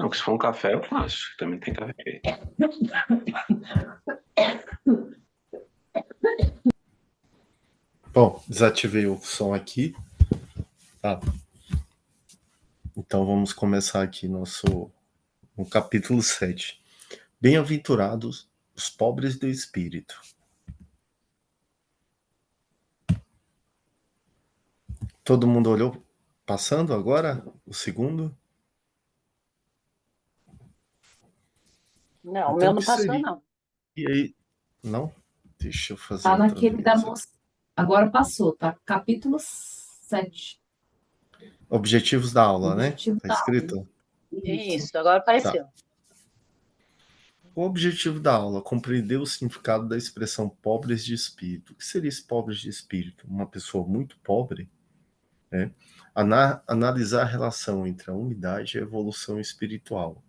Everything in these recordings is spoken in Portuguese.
Não, se for um café eu faço. Também tem café. Bom, desativei o som aqui. Tá. Então vamos começar aqui no capítulo 7. Bem-aventurados os pobres de espírito. Todo mundo olhou? Passando agora o segundo? Não, o Então meu o não que passou, seria? não. E aí? Não? Deixa eu fazer Tá outra naquele da vez. moça. Agora passou, tá? Capítulo 7. Objetivos da aula, né? Objetivo Tá da aula. escrito? Isso. Isso, agora Tá. apareceu. O objetivo da aula, compreender o significado da expressão pobres de espírito. O que seria esse pobres de espírito? Uma pessoa muito pobre? Né? Analisar a relação entre a umidade e a evolução espiritual.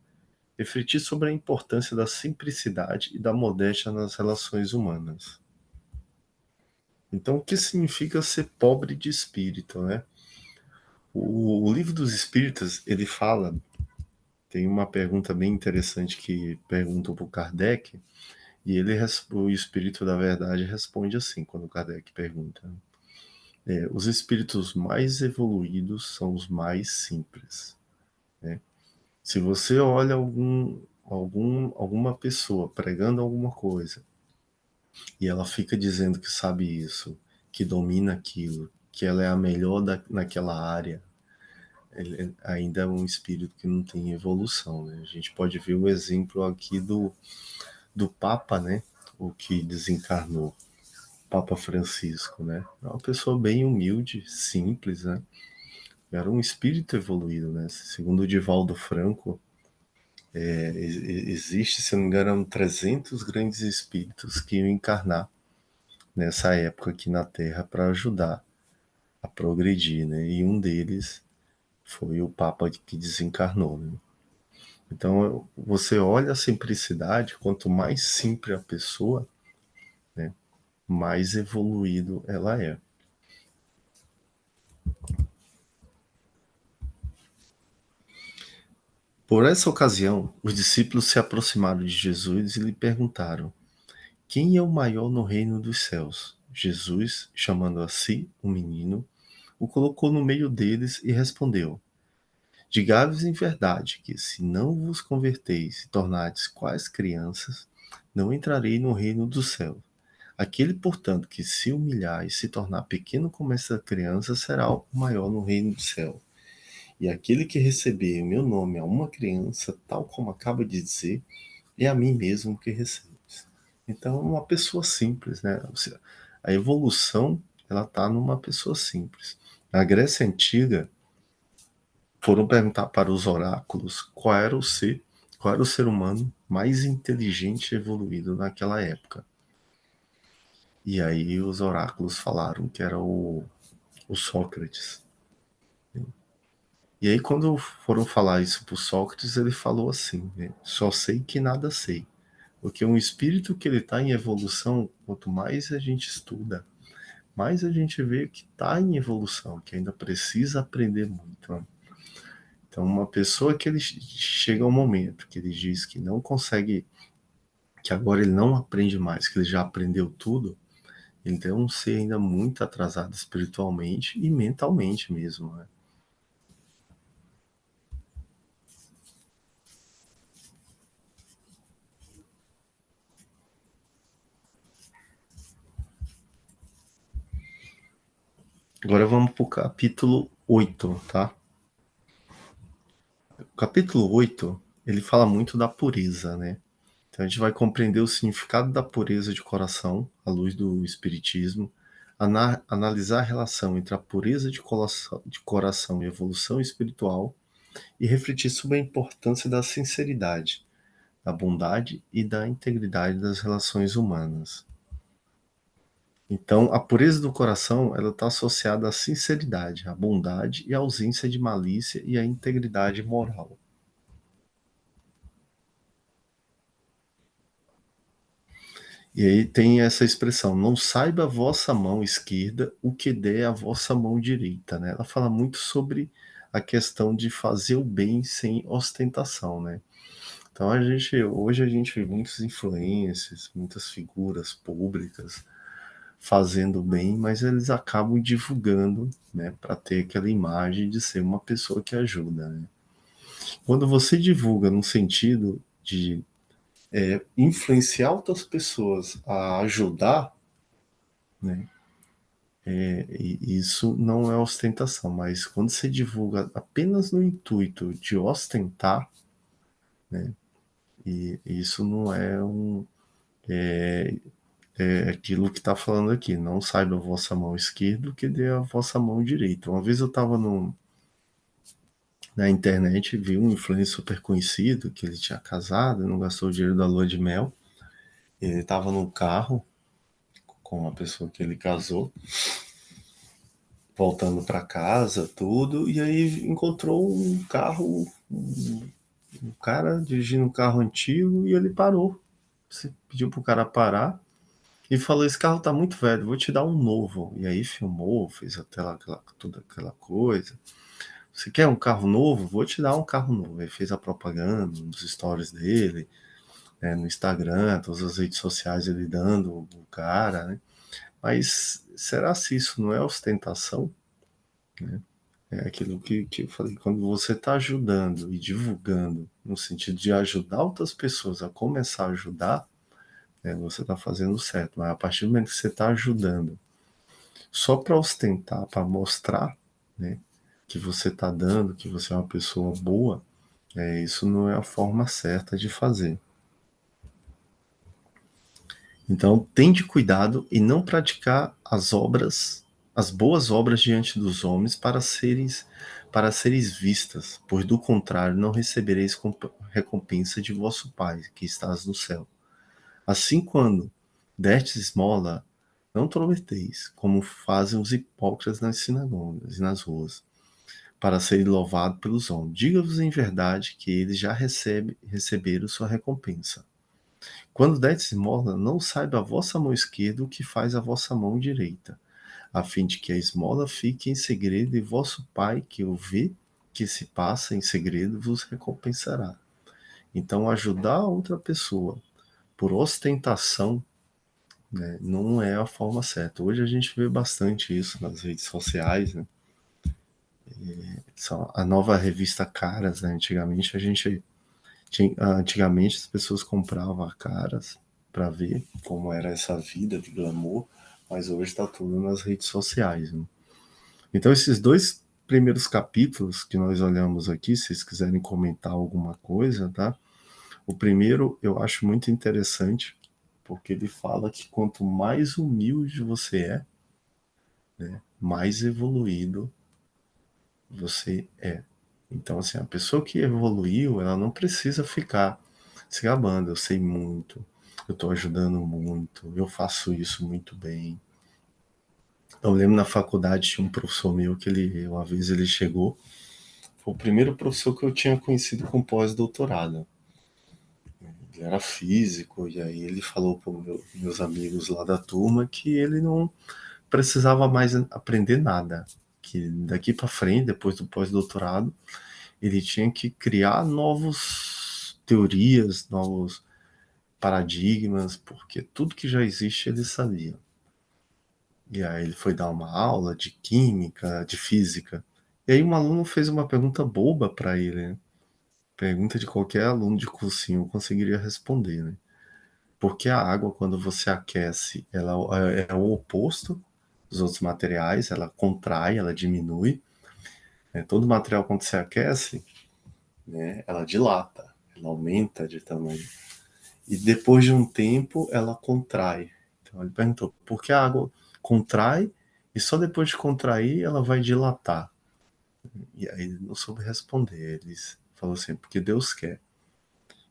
Refletir sobre a importância da simplicidade e da modéstia nas relações humanas. Então, o que significa ser pobre de espírito, né? O livro dos Espíritas, ele fala, tem uma pergunta bem interessante que perguntam para o Kardec, e o Espírito da Verdade responde assim, quando o Kardec pergunta. Os espíritos mais evoluídos são os mais simples. Né? Se você olha alguma pessoa pregando alguma coisa, e ela fica dizendo que sabe isso, que domina aquilo, que ela é a melhor naquela área, ele ainda é um espírito que não tem evolução, né? A gente pode ver o exemplo aqui do Papa, né? O que desencarnou, Papa Francisco, né? É uma pessoa bem humilde, simples, né? Era um espírito evoluído, né? Segundo o Divaldo Franco, existe, se não me engano, 300 grandes espíritos que iam encarnar nessa época aqui na Terra para ajudar a progredir, né? E um deles foi o Papa que desencarnou, né? Então, você olha a simplicidade, quanto mais simples a pessoa, né, mais evoluído ela é. Por essa ocasião, os discípulos se aproximaram de Jesus e lhe perguntaram: quem é o maior no reino dos céus? Jesus, chamando a si um menino, o colocou no meio deles e respondeu: digai-vos em verdade que, se não vos converteis e tornardes quais crianças, não entrarei no reino do céu. Aquele, portanto, que se humilhar e se tornar pequeno como essa criança, será o maior no reino do céu. E aquele que receber o meu nome a uma criança, tal como acaba de dizer, é a mim mesmo que recebe. Então, uma pessoa simples, né? A evolução, ela está numa pessoa simples. Na Grécia Antiga, foram perguntar para os oráculos qual era o ser humano mais inteligente e evoluído naquela época. E aí os oráculos falaram que era o Sócrates. E aí quando foram falar isso para o Sócrates, ele falou assim, né? Só sei que nada sei. Porque um espírito que ele está em evolução, quanto mais a gente estuda, mais a gente vê que está em evolução, que ainda precisa aprender muito. Né? Então, uma pessoa que ele chega ao momento que ele diz que não consegue, que agora ele não aprende mais, que ele já aprendeu tudo, ele é um ser ainda muito atrasado espiritualmente e mentalmente mesmo. Né? Agora vamos para o capítulo 8, tá? O capítulo 8, ele fala muito da pureza, né? Então a gente vai compreender o significado da pureza de coração, à luz do Espiritismo, analisar a relação entre a pureza de coração e a evolução espiritual e refletir sobre a importância da sinceridade, da bondade e da integridade das relações humanas. Então, a pureza do coração ela está associada à sinceridade, à bondade e à ausência de malícia e à integridade moral. E aí tem essa expressão, não saiba a vossa mão esquerda o que der a vossa mão direita. Né? Ela fala muito sobre a questão de fazer o bem sem ostentação, né? Então hoje a gente vê muitos influencers, muitas figuras públicas fazendo bem, mas eles acabam divulgando, né, para ter aquela imagem de ser uma pessoa que ajuda, né? Quando você divulga no sentido de influenciar outras pessoas a ajudar, né, e isso não é ostentação, mas quando você divulga apenas no intuito de ostentar, né, e isso não é aquilo que está falando aqui. Não saiba a vossa mão esquerda o que dê a vossa mão direita. Uma vez eu estava na internet e vi um influencer super conhecido que ele tinha casado, não gastou o dinheiro da lua de mel. Ele estava no carro com a pessoa que ele casou, voltando para casa, tudo, e aí encontrou um carro, um cara dirigindo um carro antigo e ele parou. Você pediu pro cara parar e falou: esse carro tá muito velho, vou te dar um novo. E aí filmou, fez até toda aquela coisa. Você quer um carro novo? Vou te dar um carro novo. Aí fez a propaganda nos stories dele, né, no Instagram, todas as redes sociais ele dando o cara, né? Mas será se isso não é ostentação? É aquilo que eu falei, quando você está ajudando e divulgando, no sentido de ajudar outras pessoas a começar a ajudar, né, você está fazendo certo. Mas a partir do momento que você está ajudando só para ostentar, para mostrar, né, que você está dando, que você é uma pessoa boa, isso não é a forma certa de fazer. Então, tende cuidado e não praticar as boas obras diante dos homens para seres vistas, pois do contrário não recebereis recompensa de vosso Pai, que estás no céu. Assim, quando destes esmola, não prometeis, como fazem os hipócritas nas sinagogas e nas ruas, para serem louvados pelos homens. Diga-vos em verdade que eles já receberam sua recompensa. Quando derdes esmola, não saiba a vossa mão esquerda o que faz a vossa mão direita, a fim de que a esmola fique em segredo, e vosso Pai, que o vê que se passa em segredo, vos recompensará. Então, ajudar outra pessoa por ostentação, né, não é a forma certa. Hoje a gente vê bastante isso nas redes sociais, né? A nova revista Caras, né? Antigamente as pessoas compravam a Caras para ver como era essa vida de glamour, mas hoje está tudo nas redes sociais, né? Então esses dois primeiros capítulos que nós olhamos aqui, se vocês quiserem comentar alguma coisa, tá? O primeiro eu acho muito interessante, porque ele fala que quanto mais humilde você é, né, mais evoluído você é. Então, assim, a pessoa que evoluiu, ela não precisa ficar se gabando. Eu sei muito, eu estou ajudando muito, eu faço isso muito bem. Eu lembro na faculdade tinha um professor meu que uma vez ele chegou, foi o primeiro professor que eu tinha conhecido com pós-doutorado. Ele era físico, e aí ele falou para meus amigos lá da turma que ele não precisava mais aprender nada, que daqui para frente, depois do pós-doutorado, ele tinha que criar novas teorias, novos paradigmas, porque tudo que já existe ele sabia. E aí ele foi dar uma aula de química, de física, e aí um aluno fez uma pergunta boba para ele, né? Pergunta de qualquer aluno de cursinho conseguiria responder, né? Porque a água, quando você aquece, ela é o oposto dos outros materiais, ela contrai, ela diminui, né? Todo material, quando você aquece, né, ela dilata, ela aumenta de tamanho. E depois de um tempo, ela contrai. Então ele perguntou, por que a água contrai e só depois de contrair ela vai dilatar? E aí ele não soube responder. Ele falou assim, porque Deus quer.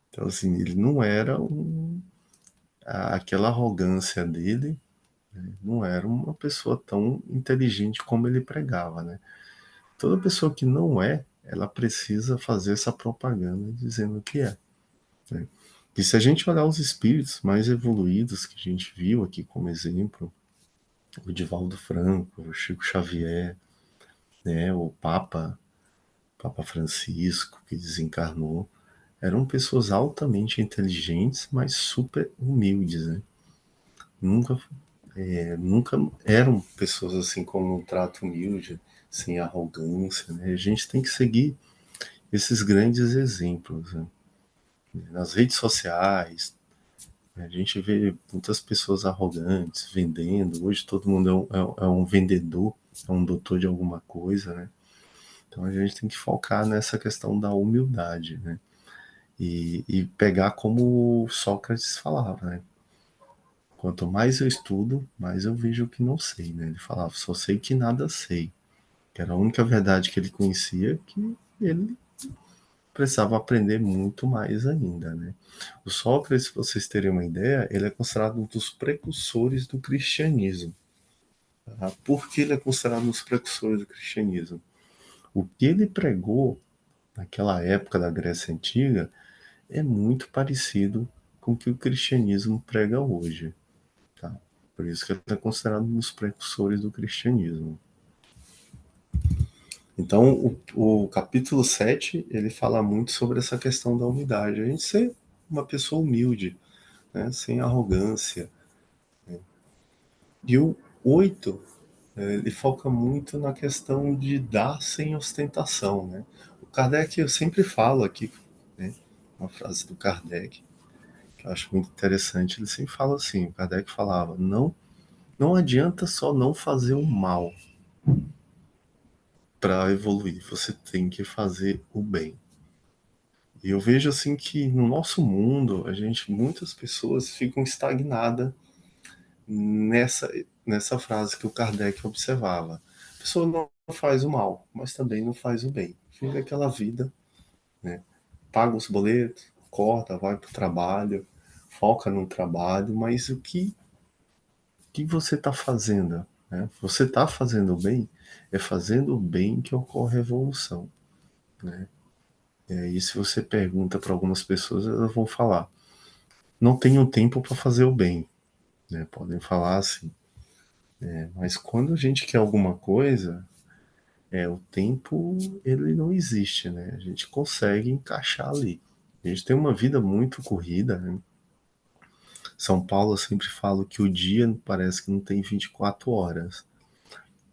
Então, assim, ele não era aquela arrogância dele, né, não era uma pessoa tão inteligente como ele pregava, né? Toda pessoa que não é, ela precisa fazer essa propaganda dizendo que é, né? E se a gente olhar os espíritos mais evoluídos que a gente viu aqui como exemplo, o Divaldo Franco, o Chico Xavier, né, o Papa Papa Francisco, que desencarnou, eram pessoas altamente inteligentes, mas super humildes, né? Nunca, nunca eram pessoas assim com um trato humilde, sem arrogância, né? A gente tem que seguir esses grandes exemplos, né? Nas redes sociais, a gente vê muitas pessoas arrogantes vendendo. Hoje todo mundo é um vendedor, é um doutor de alguma coisa, né? Então a gente tem que focar nessa questão da humildade, né? E pegar como Sócrates falava, né? Quanto mais eu estudo, mais eu vejo que não sei, né? Ele falava, só sei que nada sei. Que era a única verdade que ele conhecia, que ele precisava aprender muito mais ainda, né? O Sócrates, para vocês terem uma ideia, ele é considerado um dos precursores do cristianismo. Tá? Por que ele é considerado um dos precursores do cristianismo? O que ele pregou naquela época da Grécia Antiga é muito parecido com o que o cristianismo prega hoje. Tá? Por isso que ele é considerado um dos precursores do cristianismo. Então, o capítulo 7 ele fala muito sobre essa questão da humildade. A gente ser uma pessoa humilde, né? Sem arrogância. E o 8 ele foca muito na questão de dar sem ostentação. Né? O Kardec, eu sempre falo aqui, né? Uma frase do Kardec, que eu acho muito interessante, ele sempre fala assim, o Kardec falava, não adianta só não fazer o mal para evoluir, você tem que fazer o bem. E eu vejo assim que no nosso mundo, muitas pessoas ficam estagnadas nessa, nessa frase que o Kardec observava. A pessoa não faz o mal, mas também não faz o bem. Vive aquela vida, né? Paga os boletos, acorda, vai para o trabalho, foca no trabalho, mas que você está fazendo? Né? Você está fazendo o bem? É fazendo o bem que ocorre a evolução. Né? E se você pergunta para algumas pessoas, elas vão falar: não tenho tempo para fazer o bem. Né? Podem falar assim. Mas quando a gente quer alguma coisa, o tempo ele não existe, né? A gente consegue encaixar ali. A gente tem uma vida muito corrida, né? São Paulo eu sempre falo que o dia parece que não tem 24 horas,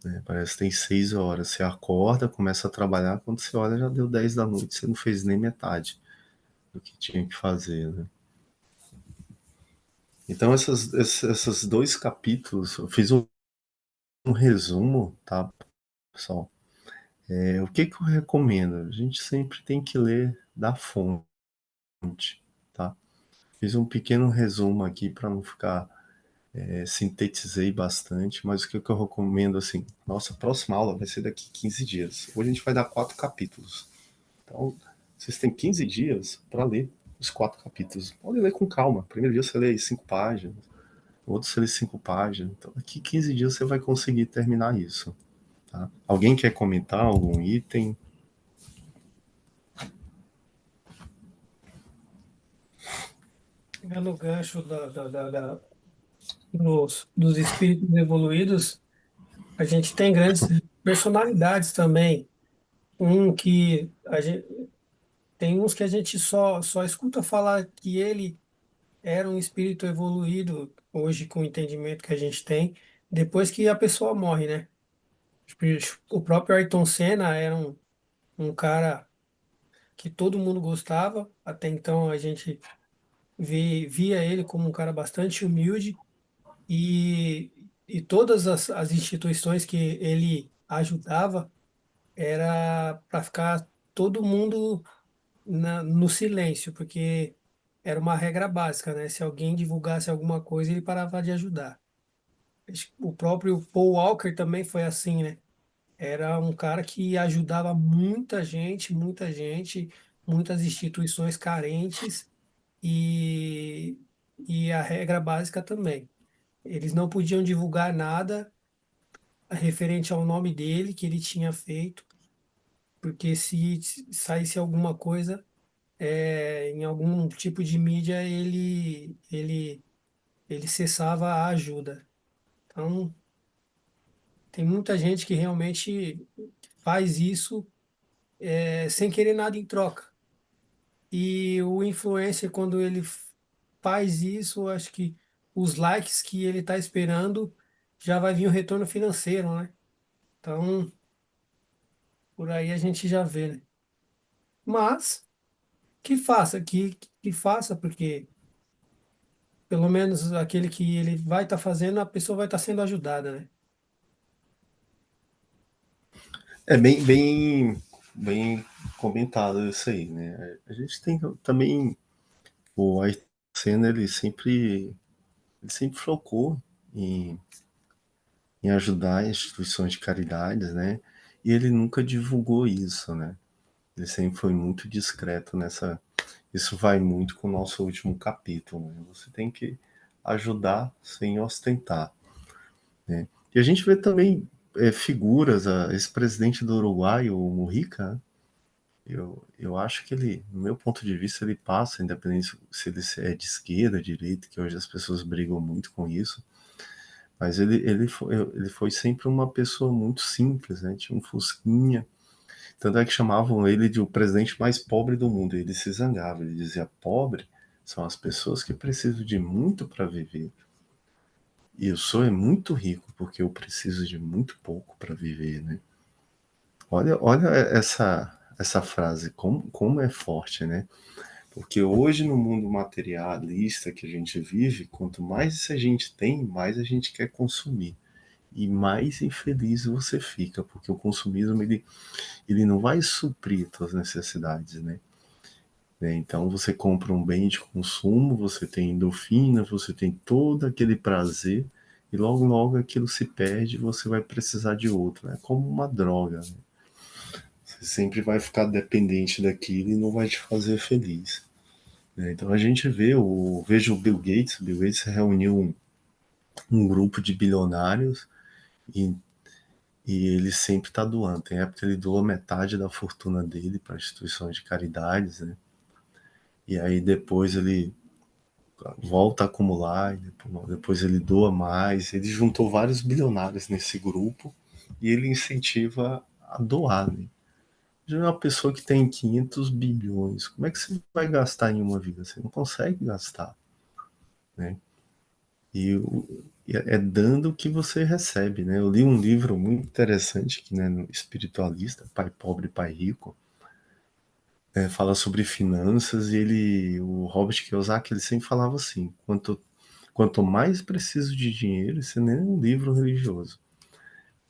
né? Parece que tem 6 horas. Você acorda, começa a trabalhar, quando você olha já deu 10 da noite, você não fez nem metade do que tinha que fazer, né? Então esses dois capítulos, eu fiz um resumo, tá, pessoal? O que que eu recomendo? A gente sempre tem que ler da fonte, tá? Fiz um pequeno resumo aqui para não ficar, sintetizei bastante, mas o que que eu recomendo assim? Nossa próxima aula vai ser daqui 15 dias. Hoje a gente vai dar 4 capítulos. Então, vocês têm 15 dias para ler os 4 capítulos. Pode ler com calma. Primeiro dia você lê 5 páginas, outro você lê 5 páginas. Então, daqui 15 dias você vai conseguir terminar isso. Tá? Alguém quer comentar algum item? Pegando o gancho dos espíritos evoluídos, a gente tem grandes personalidades também. Um que a gente, tem uns que a gente só escuta falar que ele era um espírito evoluído, hoje com o entendimento que a gente tem, depois que a pessoa morre, né? Tipo, o próprio Ayrton Senna era um cara que todo mundo gostava, até então a gente via ele como um cara bastante humilde e todas as instituições que ele ajudava era para ficar todo mundo no silêncio, porque era uma regra básica, né? Se alguém divulgasse alguma coisa, ele parava de ajudar. O próprio Paul Walker também foi assim, né? Era um cara que ajudava muita gente, muitas instituições carentes e, e a regra básica também. Eles não podiam divulgar nada referente ao nome dele que ele tinha feito, porque se saísse alguma coisa em algum tipo de mídia, ele cessava a ajuda. Então, tem muita gente que realmente faz isso sem querer nada em troca. E o influencer, quando ele faz isso, eu acho que os likes que ele está esperando já vai vir o retorno financeiro, né? Então, por aí a gente já vê, né? Mas que faça, porque pelo menos aquele que ele vai estar fazendo, a pessoa vai estar sendo ajudada, né? É bem comentado isso aí, né? A gente tem também o Ayrton Senna, ele sempre focou em, em ajudar instituições de caridades, né? E ele nunca divulgou isso, né? Ele sempre foi muito discreto nessa. Isso vai muito com o nosso último capítulo, né? Você tem que ajudar sem ostentar, né? E a gente vê também figuras, esse presidente do Uruguai, o Mujica, né? Eu acho que ele, no meu ponto de vista, ele passa, independente se ele é de esquerda, direita, que hoje as pessoas brigam muito com isso, mas ele foi sempre uma pessoa muito simples, né? Tinha um fusquinha, tanto é que chamavam ele de o presidente mais pobre do mundo. Ele se zangava, ele dizia: pobre são as pessoas que precisam de muito para viver. E eu sou muito rico porque eu preciso de muito pouco para viver, né? Olha essa frase, como é forte, né? Porque hoje, no mundo materialista que a gente vive, quanto mais a gente tem, mais a gente quer consumir. E mais infeliz você fica, porque o consumismo ele não vai suprir suas necessidades, né? Então você compra um bem de consumo, você tem endorfina, você tem todo aquele prazer, e logo logo aquilo se perde e você vai precisar de outro. É como uma droga, né? Você sempre vai ficar dependente daquilo e não vai te fazer feliz, né? Então a gente veja o Bill Gates reuniu um grupo de bilionários e, e ele sempre está doando. Tem época que ele doa metade da fortuna dele para instituições de caridades, né? E aí depois ele volta a acumular, e depois ele doa mais. Ele juntou vários bilionários nesse grupo e ele incentiva a doar, né? Já é uma pessoa que tem 500 bilhões, como é que você vai gastar em uma vida? Você não consegue gastar, né? E é dando o que você recebe, né? Eu li um livro muito interessante que, né, no espiritualista, Pai Pobre, Pai Rico, fala sobre finanças e o Robert Kiyosaki, ele sempre falava assim: quanto mais preciso de dinheiro, isso nem é um livro religioso.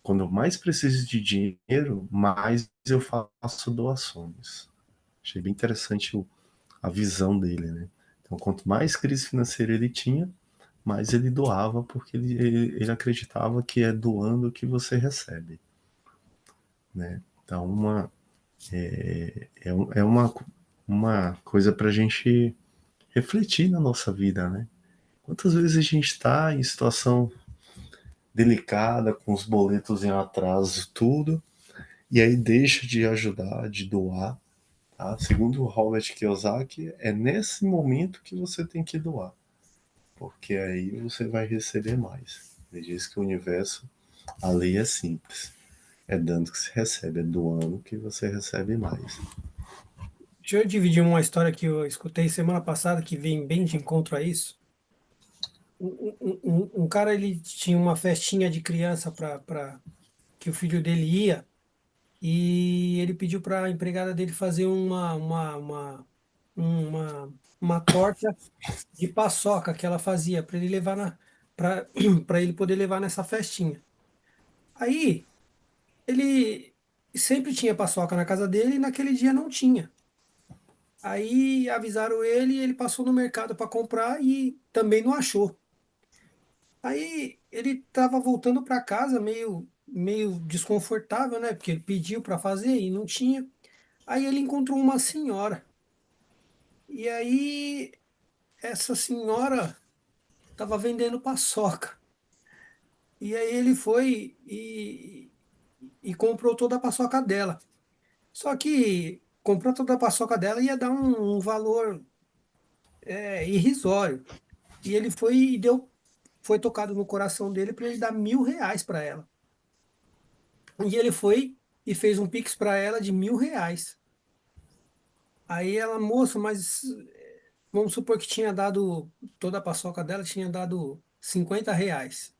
Quando eu mais preciso de dinheiro, mais eu faço doações. Achei bem interessante a visão dele, né? Então, quanto mais crise financeira ele tinha, mais ele doava, porque ele acreditava que é doando que você recebe, né? Então, uma coisa para a gente refletir na nossa vida, né? Quantas vezes a gente está em situação delicada, com os boletos em atraso, tudo, e aí deixa de ajudar, de doar, tá? Segundo o Robert Kiyosaki, é nesse momento que você tem que doar, porque aí você vai receber mais. Ele diz que o universo, a lei é simples. É dando que se recebe, é doando que você recebe mais. Deixa eu dividir uma história que eu escutei semana passada que vem bem de encontro a isso. Um cara, ele tinha uma festinha de criança para que o filho dele ia, e ele pediu para a empregada dele fazer uma, uma torta de paçoca que ela fazia para ele levar para para ele poder levar nessa festinha. Aí ele sempre tinha paçoca na casa dele e naquele dia não tinha. Aí avisaram ele e ele passou no mercado para comprar e também não achou. Aí ele estava voltando para casa meio desconfortável, né? Porque ele pediu para fazer e não tinha. Aí ele encontrou uma senhora. E aí essa senhora estava vendendo paçoca. E aí ele foi e comprou toda a paçoca dela. Só que comprou toda a paçoca dela e ia dar um valor irrisório. E ele foi e foi tocado no coração dele para ele dar R$ 1.000 para ela. E ele foi e fez um Pix para ela de R$ 1.000. Aí ela, moço, mas vamos supor que tinha dado, toda a paçoca dela tinha dado R$ 50.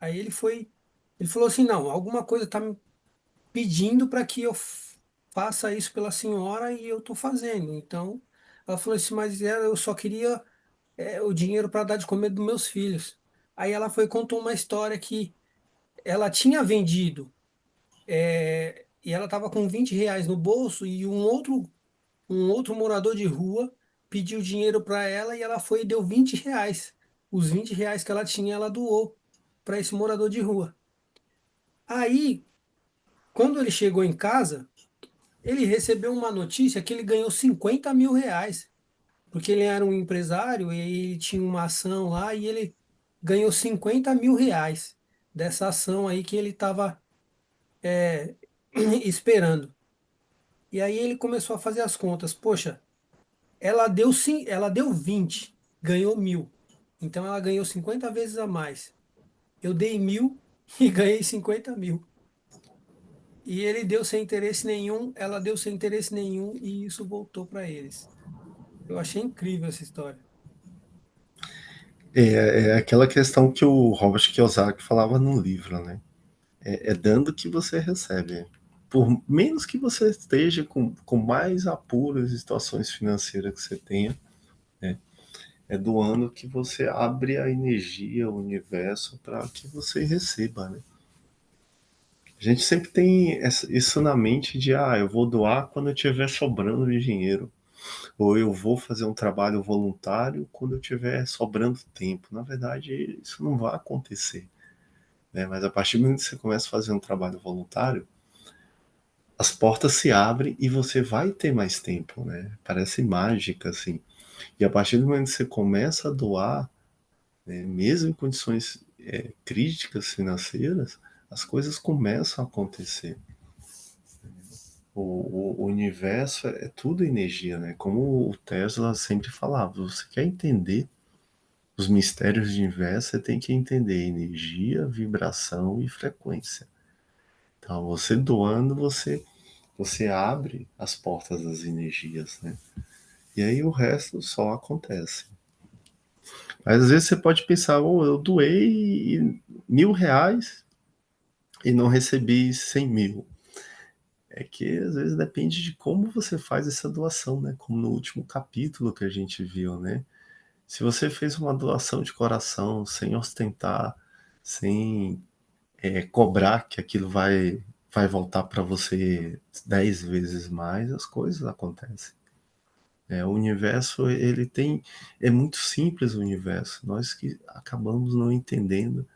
Aí ele falou assim, não, alguma coisa tá me pedindo para que eu faça isso pela senhora e eu tô fazendo. Então, ela falou assim, mas eu só queria o dinheiro para dar de comer dos meus filhos. Aí ela foi e contou uma história que ela tinha vendido e ela estava com R$ 20 no bolso e um outro morador de rua pediu dinheiro para ela e ela foi e deu R$ 20. Os R$ 20 que ela tinha, ela doou para esse morador de rua. Aí, quando ele chegou em casa, ele recebeu uma notícia que ele ganhou R$ 50.000, porque ele era um empresário e ele tinha uma ação lá e ele ganhou R$ 50.000 dessa ação aí que ele estava esperando. E aí ele começou a fazer as contas. Poxa, ela deu 20, ganhou 1.000. Então ela ganhou 50 vezes a mais. Eu dei 1.000 e ganhei 50.000. E ele deu sem interesse nenhum, ela deu sem interesse nenhum e isso voltou para eles. Eu achei incrível essa história. É aquela questão que o Robert Kiyosaki falava no livro, né? É dando que você recebe. Por menos que você esteja com mais apuros e situações financeiras que você tenha, né? É doando que você abre a energia, o universo, para que você receba, né? A gente sempre tem isso na mente de, eu vou doar quando eu tiver sobrando de dinheiro, ou eu vou fazer um trabalho voluntário quando eu tiver sobrando tempo. Na verdade, isso não vai acontecer, né? Mas a partir do momento que você começa a fazer um trabalho voluntário, as portas se abrem e você vai ter mais tempo, né? Parece mágica, assim. E a partir do momento que você começa a doar, né, mesmo em condições críticas financeiras, as coisas começam a acontecer. O universo é tudo energia, né? Como o Tesla sempre falava, você quer entender os mistérios do universo, você tem que entender energia, vibração e frequência. Então, você doando, você abre as portas das energias, né? E aí o resto só acontece. Mas às vezes você pode pensar, eu doei R$ 1.000 e não recebi 100.000. É que às vezes depende de como você faz essa doação, né? Como no último capítulo que a gente viu, né? Se você fez uma doação de coração, sem ostentar, sem cobrar que aquilo vai voltar para você 10 vezes mais, as coisas acontecem. O universo, é muito simples o universo. Nós que acabamos não entendendo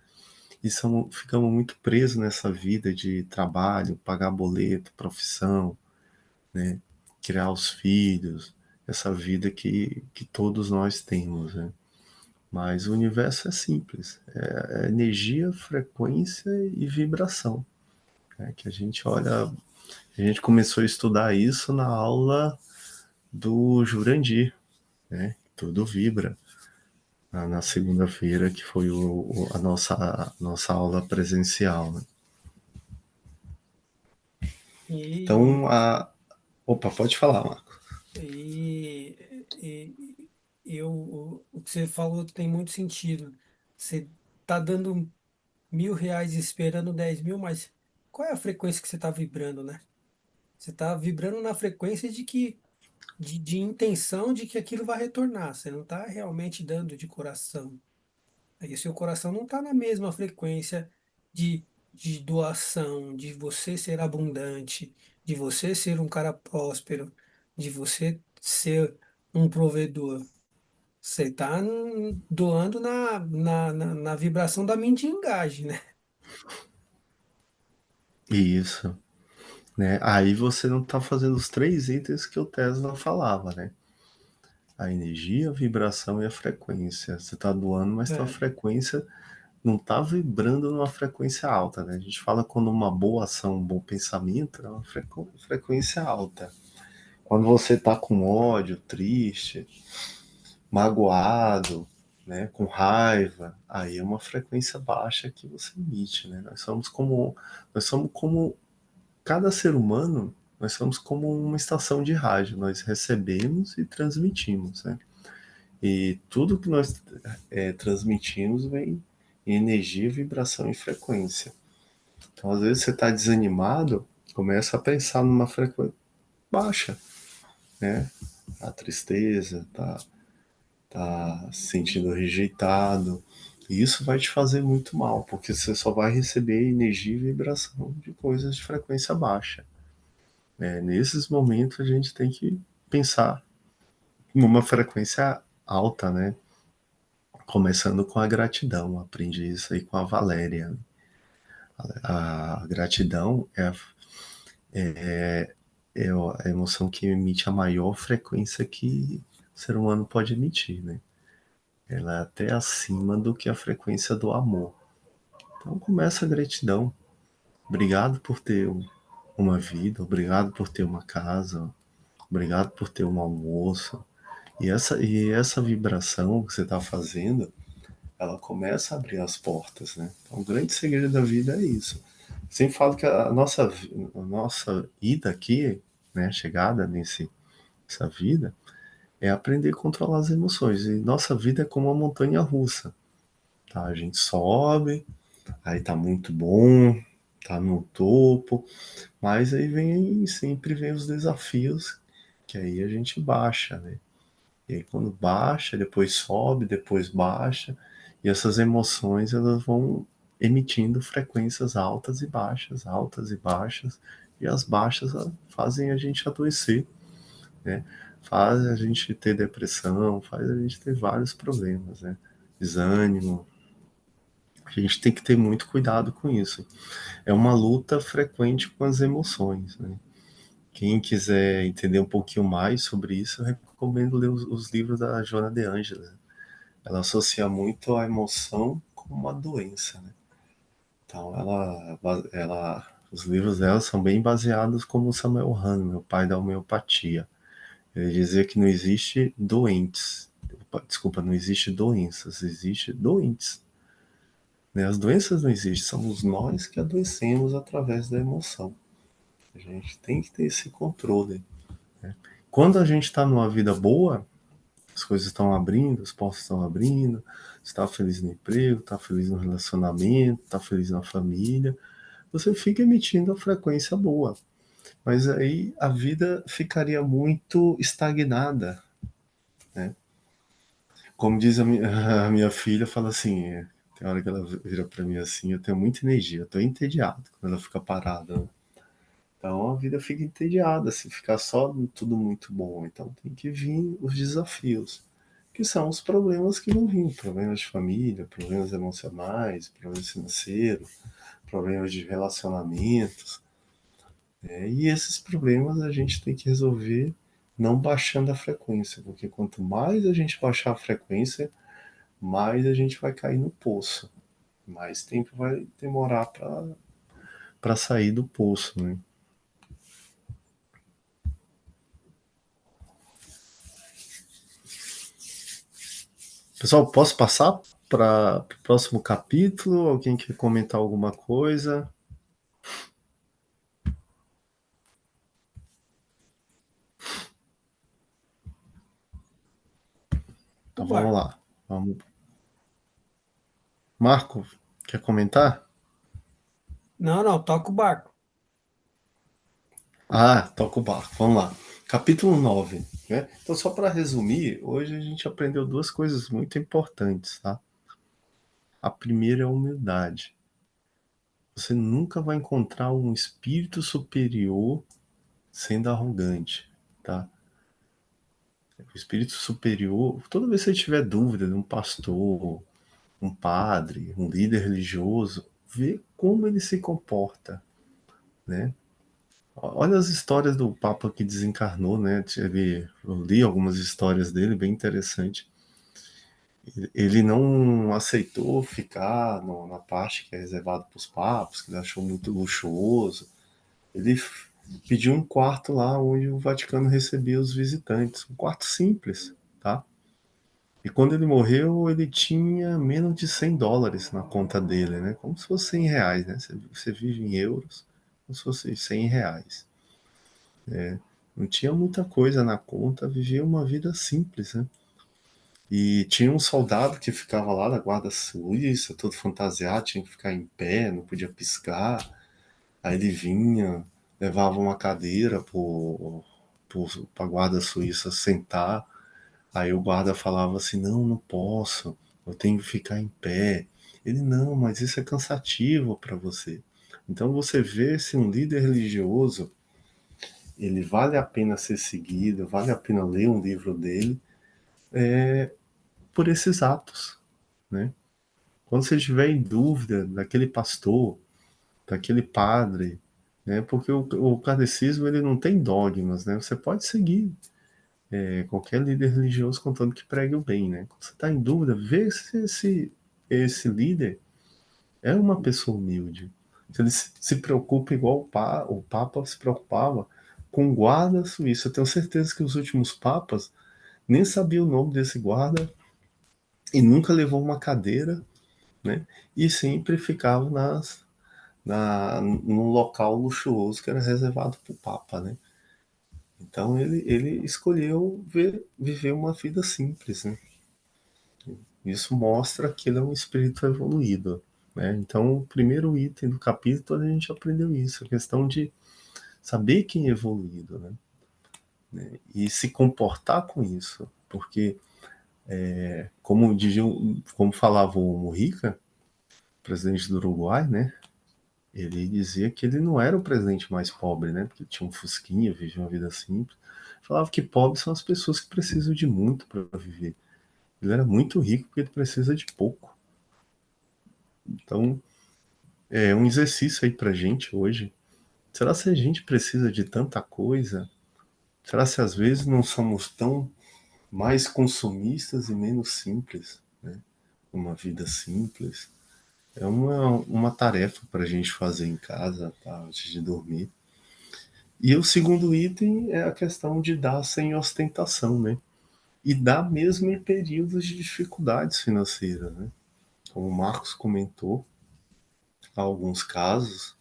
e ficamos muito presos nessa vida de trabalho, pagar boleto, profissão, né? Criar os filhos, essa vida que todos nós temos, né? Mas o universo é simples, é energia, frequência e vibração. Que a gente começou a estudar isso na aula do Jurandir, né? Tudo vibra. Na segunda-feira, que foi a nossa aula presencial, né? E, Então, opa, pode falar, Marco. o que você falou tem muito sentido. Você está dando R$ 1.000 e esperando 10.000, mas qual é a frequência que você está vibrando, né? Você está vibrando na frequência de intenção de que aquilo vai retornar. Você não está realmente dando de coração. Aí o seu coração não está na mesma frequência de doação, de você ser abundante, de você ser um cara próspero, de você ser um provedor. Você está doando na vibração da mendigagem, né? Isso, né? Aí você não está fazendo os 3 itens que o Tesla falava, né? A energia, a vibração e a frequência. Você está doando, mas tua É, frequência não está vibrando numa frequência alta, né? A gente fala quando uma boa ação, um bom pensamento é uma frequência alta. Quando você está com ódio, triste, magoado, né, com raiva, aí é uma frequência baixa que você emite, né? Nós somos como cada ser humano, nós somos como uma estação de rádio, nós recebemos e transmitimos, né? E tudo que nós transmitimos vem em energia, vibração e frequência. Então, às vezes você está desanimado, começa a pensar numa frequência baixa, né? A tristeza, tá se sentindo rejeitado. E isso vai te fazer muito mal, porque você só vai receber energia e vibração de coisas de frequência baixa. Nesses momentos a gente tem que pensar numa frequência alta, né? Começando com a gratidão. Aprendi isso aí com a Valéria. A gratidão é a emoção que emite a maior frequência que o ser humano pode emitir, né? Ela é até acima do que a frequência do amor. Então começa a gratidão. Obrigado por ter uma vida, obrigado por ter uma casa, obrigado por ter um almoço. E essa vibração que você está fazendo, ela começa a abrir as portas, né? Então, o grande segredo da vida é isso. Sempre falo que a nossa ida aqui, né, chegada nessa vida, é aprender a controlar as emoções. E nossa vida é como uma montanha russa, tá? A gente sobe, aí tá muito bom, tá no topo, mas aí sempre vem os desafios, que aí a gente baixa, né? E aí quando baixa, depois sobe, depois baixa, e essas emoções elas vão emitindo frequências altas e baixas, e as baixas fazem a gente adoecer, né? Faz a gente ter depressão, faz a gente ter vários problemas, né? Desânimo. A gente tem que ter muito cuidado com isso. É uma luta frequente com as emoções, né? Quem quiser entender um pouquinho mais sobre isso, eu recomendo ler os livros da Joana de Ângeles. Ela associa muito a emoção com uma doença, né? Então, os livros dela são bem baseados como o Samuel Hahnemann, o pai da homeopatia. Ele dizia que não existe doentes. Desculpa, não existe doenças, existe doentes. Né? As doenças não existem, somos nós que adoecemos através da emoção. A gente tem que ter esse controle. Quando a gente está numa vida boa, as coisas estão abrindo, as portas estão abrindo, está feliz no emprego, está feliz no relacionamento, está feliz na família, você fica emitindo a frequência boa. Mas aí a vida ficaria muito estagnada, né? Como diz a minha filha, fala assim, tem hora que ela vira para mim assim, eu tenho muita energia, eu estou entediado quando ela fica parada, né? Então a vida fica entediada se ficar só tudo muito bom. Então tem que vir os desafios, que são os problemas que vão vir, problemas de família, problemas emocionais, problemas financeiros, problemas de relacionamentos. E esses problemas a gente tem que resolver não baixando a frequência, porque quanto mais a gente baixar a frequência, mais a gente vai cair no poço, mais tempo vai demorar para sair do poço, né? Pessoal, posso passar para o próximo capítulo? Alguém quer comentar alguma coisa? Então vamos lá. Vamos. Marco, quer comentar? Não, não, toca o barco. Toca o barco. Vamos lá. Capítulo 9. Né? Então, só para resumir, hoje a gente aprendeu duas coisas muito importantes, tá? A primeira é a humildade. Você nunca vai encontrar um espírito superior sendo arrogante, tá? O espírito superior, toda vez que você tiver dúvida de um pastor, um padre, um líder religioso, vê como ele se comporta, né? Olha as histórias do Papa que desencarnou, né? Eu li algumas histórias dele, bem interessante. Ele não aceitou ficar na parte que é reservada para os papas, que ele achou muito luxuoso. Ele pediu um quarto lá onde o Vaticano recebia os visitantes, um quarto simples, tá? E quando ele morreu, ele tinha menos de US$ 100 na conta dele, né? Como se fosse R$ 100, né? Você vive em euros, como se fosse R$ 100. Não tinha muita coisa na conta, vivia uma vida simples, né? E tinha um soldado que ficava lá da guarda suíça, todo fantasiado, tinha que ficar em pé, não podia piscar. Aí ele vinha, levava uma cadeira para a guarda suíça sentar. Aí o guarda falava assim: não, não posso, eu tenho que ficar em pé. Ele: não, mas isso é cansativo para você. Então você vê se um líder religioso ele vale a pena ser seguido, vale a pena ler um livro dele por esses atos, né? Quando você estiver em dúvida daquele pastor, daquele padre, né? Porque o kardecismo ele não tem dogmas, né? Você pode seguir qualquer líder religioso contanto que pregue o bem, né? Quando você está em dúvida, vê se esse líder é uma pessoa humilde. Se ele se preocupa igual o Papa se preocupava com o guarda suíço. Eu tenho certeza que os últimos papas nem sabiam o nome desse guarda e nunca levou uma cadeira, né? E sempre ficava num local luxuoso que era reservado para o Papa, né? Então ele escolheu viver uma vida simples, né? Isso mostra que ele é um espírito evoluído, né? Então, o primeiro item do capítulo a gente aprendeu isso, a questão de saber quem é evoluído, né? E se comportar com isso, porque como falava o Mujica, presidente do Uruguai, né? Ele dizia que ele não era o presidente mais pobre, né? Porque tinha um fusquinha, vivia uma vida simples. Falava que pobres são as pessoas que precisam de muito para viver. Ele era muito rico porque ele precisa de pouco. Então, é um exercício aí pra gente hoje. Será se a gente precisa de tanta coisa? Será se às vezes não somos tão mais consumistas e menos simples, né? Uma vida simples. É uma tarefa para a gente fazer em casa, tá? Antes de dormir. E o segundo item é a questão de dar sem ostentação, né? E dar mesmo em períodos de dificuldades financeiras, né? Como o Marcos comentou, há alguns casos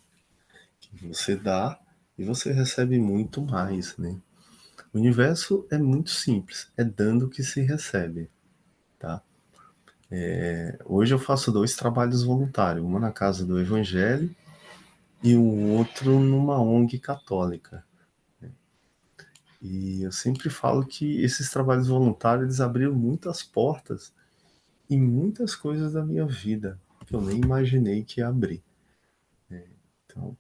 que você dá e você recebe muito mais, né? O universo é muito simples, é dando que se recebe, tá? Hoje eu faço 2 trabalhos voluntários, uma na Casa do Evangelho e o outro numa ONG católica. E eu sempre falo que esses trabalhos voluntários eles abriram muitas portas em muitas coisas da minha vida que eu nem imaginei que ia abrir. Então,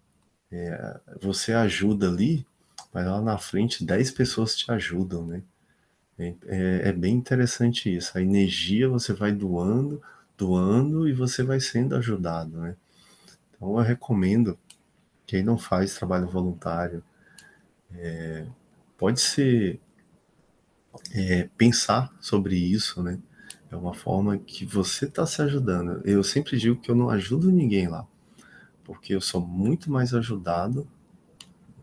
você ajuda ali, mas lá na frente 10 pessoas te ajudam, né? É bem interessante isso. A energia você vai doando, doando e você vai sendo ajudado, né? Então eu recomendo quem não faz trabalho voluntário, pode ser pensar sobre isso, né? É uma forma que você está se ajudando. Eu sempre digo que eu não ajudo ninguém lá, porque eu sou muito mais ajudado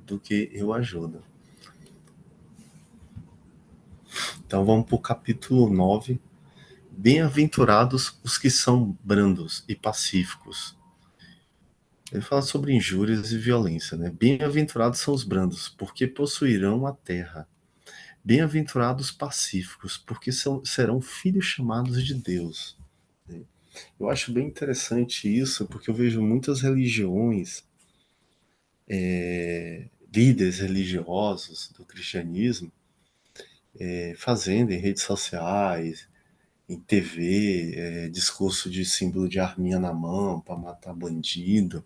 do que eu ajudo. Então vamos para o capítulo 9. Bem-aventurados os que são brandos e pacíficos. Ele fala sobre injúrias e violência, né? Bem-aventurados são os brandos, porque possuirão a terra. Bem-aventurados pacíficos, porque serão filhos chamados de Deus. Eu acho bem interessante isso, porque eu vejo muitas religiões, líderes religiosos do cristianismo, fazendo em redes sociais, em TV, discurso de símbolo de arminha na mão para matar bandido.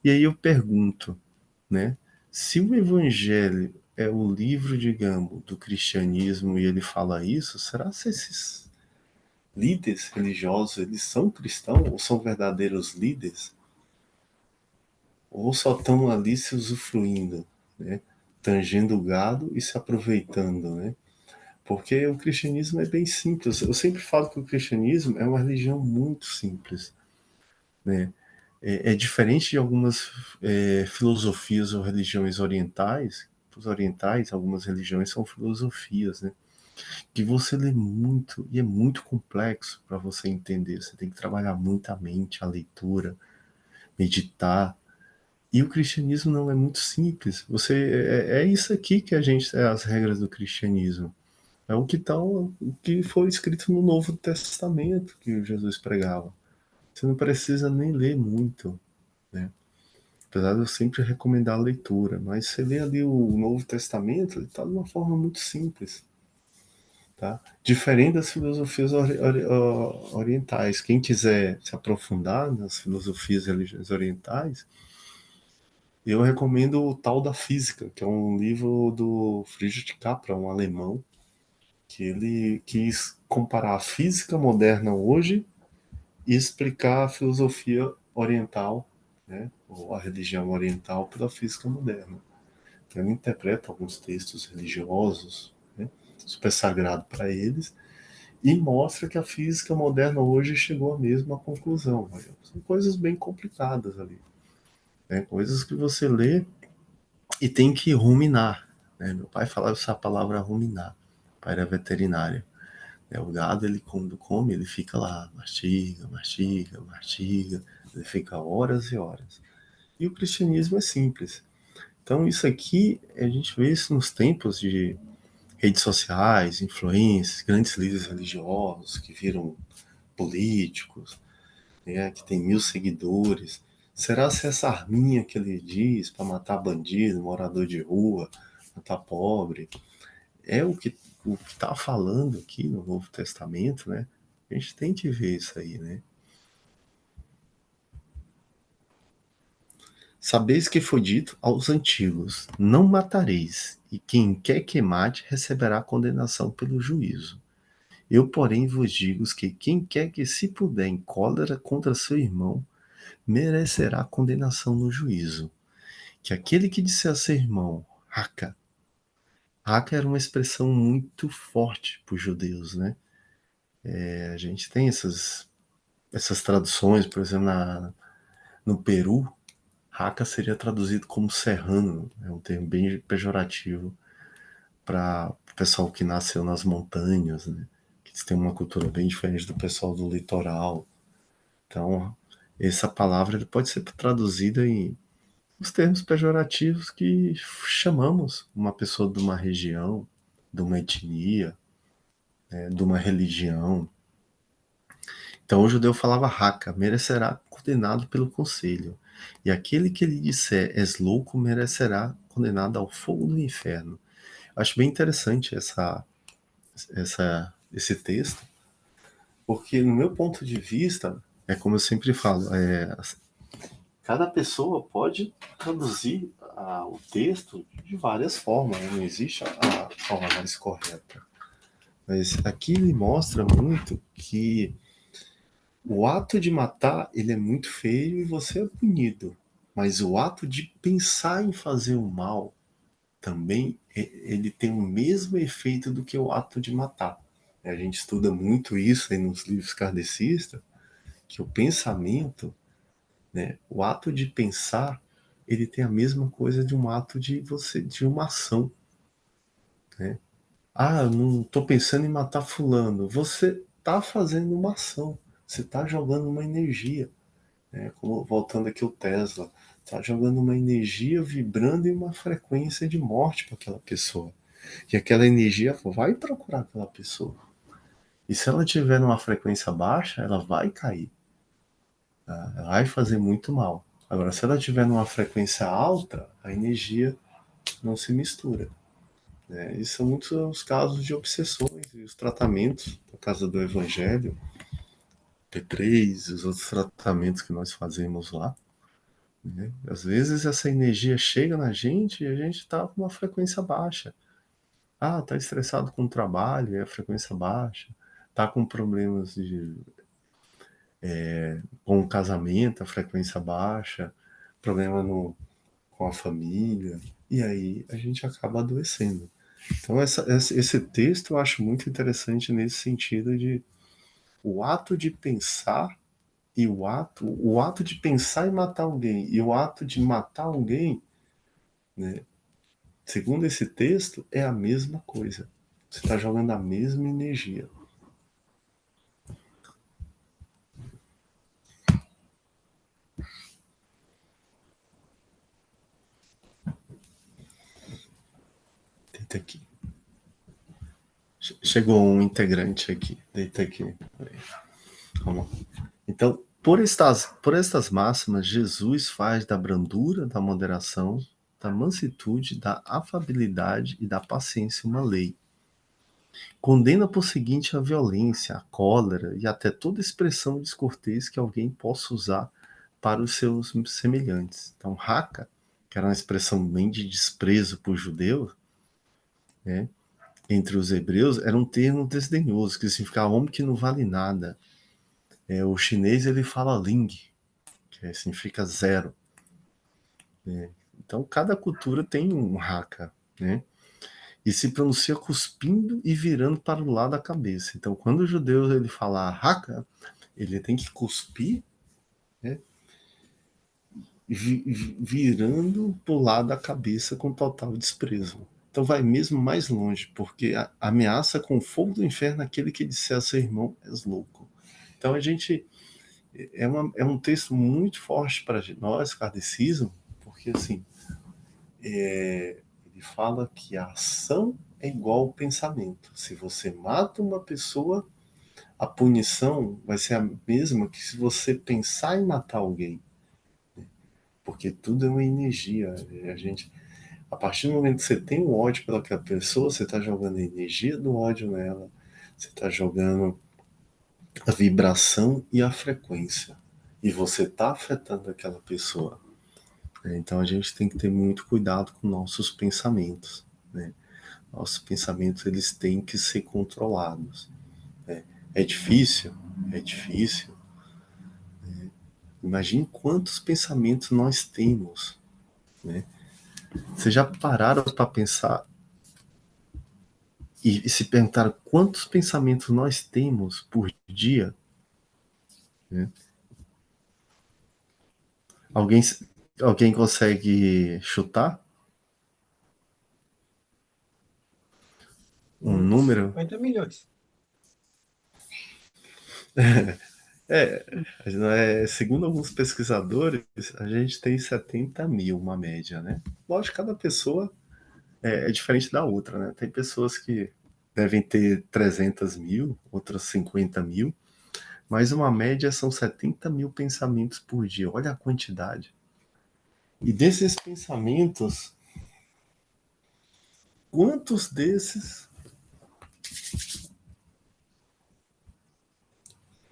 E aí eu pergunto, né? Se o Evangelho é o livro, digamos, do cristianismo e ele fala isso, será que esses líderes religiosos eles são cristãos ou são verdadeiros líderes? Ou só estão ali se usufruindo, né? Tangendo o gado e se aproveitando, né? Porque o cristianismo é bem simples. Eu sempre falo que o cristianismo é uma religião muito simples, né? É diferente de algumas filosofias ou religiões orientais. Os orientais, algumas religiões são filosofias, né? Que você lê muito e é muito complexo para você entender. Você tem que trabalhar muito a mente, a leitura, meditar. E o cristianismo não é muito simples. É isso aqui que a gente é as regras do cristianismo. É o que foi escrito no Novo Testamento que Jesus pregava. Você não precisa nem ler muito, né? Apesar de eu sempre recomendar a leitura, mas você lê ali o Novo Testamento, ele está de uma forma muito simples, tá? Diferente das filosofias orientais. Quem quiser se aprofundar nas filosofias e religiões orientais, eu recomendo o Tal da Física, que é um livro do Friedrich Capra, um alemão, que ele quis comparar a física moderna hoje e explicar a filosofia oriental, né, ou a religião oriental pela física moderna. Então, ele interpreta alguns textos religiosos, né, super sagrado para eles, e mostra que a física moderna hoje chegou à mesma conclusão. São coisas bem complicadas ali, né, coisas que você lê e tem que ruminar. Né? Meu pai falava essa palavra ruminar. O pai era veterinário. O gado, ele quando come, ele fica lá, mastiga, mastiga, mastiga, ele fica horas e horas. E o cristianismo é simples. Então, isso aqui, a gente vê isso nos tempos de redes sociais, influências, grandes líderes religiosos que viram políticos, né, que tem 1000 seguidores. Será se essa arminha que ele diz para matar bandido, morador de rua, matar pobre, é o que está falando aqui no Novo Testamento, né? A gente tem que ver isso aí, né? Sabeis que foi dito aos antigos: não matareis, e quem quer que mate receberá condenação pelo juízo. Eu, porém, vos digo que quem quer que se puder em cólera contra seu irmão, merecerá condenação no juízo. Que aquele que disser a seu irmão, raca, raca era uma expressão muito forte para os judeus, né? A gente tem essas traduções, por exemplo, no Peru, raca seria traduzido como serrano, é um termo bem pejorativo para o pessoal que nasceu nas montanhas, né? Que eles têm uma cultura bem diferente do pessoal do litoral. Então, essa palavra ele pode ser traduzida em os termos pejorativos que chamamos uma pessoa de uma região, de uma etnia, né, de uma religião. Então o judeu falava raca, merecerá condenado pelo conselho. E aquele que lhe disser és louco, merecerá condenado ao fogo do inferno. Acho bem interessante esse texto, porque no meu ponto de vista, é como eu sempre falo, cada pessoa pode traduzir o texto de várias formas, né? Não existe a forma mais correta. Mas aqui ele mostra muito que o ato de matar, ele é muito feio e você é punido. Mas o ato de pensar em fazer o mal também, ele tem o mesmo efeito do que o ato de matar. A gente estuda muito isso aí nos livros kardecistas, que o pensamento, né, o ato de pensar, ele tem a mesma coisa de um ato de uma ação, né? Ah, eu não estou pensando em matar fulano. Você está fazendo uma ação, você está jogando uma energia. Como, voltando aqui o Tesla, está jogando uma energia vibrando em uma frequência de morte para aquela pessoa. E aquela energia vai procurar aquela pessoa. E se ela tiver numa frequência baixa, ela vai cair. Tá? Ela vai fazer muito mal. Agora, se ela tiver numa frequência alta, a energia não se mistura. Né? E são muitos os casos de obsessões e os tratamentos, por causa do Evangelho, P3, os outros tratamentos que nós fazemos lá. Né? Às vezes essa energia chega na gente e a gente está com uma frequência baixa. Ah, está estressado com o trabalho, é a frequência baixa. Está com problemas com o casamento, a frequência baixa. Problema com a família. E aí a gente acaba adoecendo. Então esse texto eu acho muito interessante nesse sentido de o ato de pensar e o ato de pensar em matar alguém e o ato de matar alguém, né, segundo esse texto, é a mesma coisa. Você está jogando a mesma energia. Deita aqui. Chegou um integrante aqui. Deita aqui. Vamos lá. Então, por estas máximas, Jesus faz da brandura, da moderação, da mansitude, da afabilidade e da paciência uma lei. Condena, por seguinte, a violência, a cólera e até toda expressão descortês que alguém possa usar para os seus semelhantes. Então, raca, que era uma expressão bem de desprezo por judeus, né, entre os hebreus, era um termo desdenhoso, que significava homem que não vale nada. O chinês, ele fala ling, que significa zero. Então, cada cultura tem um haka, né? E se pronuncia cuspindo e virando para o lado da cabeça. Então, quando o judeu ele fala haka, ele tem que cuspir, né? Virando para o lado da cabeça com total desprezo. Então, vai mesmo mais longe, porque ameaça com o fogo do inferno aquele que disser a seu irmão, és louco. Então, a gente... É um texto muito forte para nós, kardecismo, porque assim, ele fala que a ação é igual ao pensamento. Se você mata uma pessoa, a punição vai ser a mesma que se você pensar em matar alguém. Porque tudo é uma energia. A partir do momento que você tem um ódio pelaquela pessoa, você está jogando a energia do ódio nela, você está jogando a vibração e a frequência. E você está afetando aquela pessoa. Então a gente tem que ter muito cuidado com nossos pensamentos, né? Nossos pensamentos, eles têm que ser controlados. É difícil? É difícil. Imagine quantos pensamentos nós temos, né? Vocês já pararam para pensar e se perguntaram quantos pensamentos nós temos por dia? Né? Alguém consegue chutar um número? 50 milhões. Segundo alguns pesquisadores, a gente tem 70 mil, uma média, né? Lógico, cada pessoa é diferente da outra, né? Tem pessoas que devem ter 300 mil, outras 50 mil, mas uma média são 70 mil pensamentos por dia. Olha a quantidade. E desses pensamentos, quantos desses...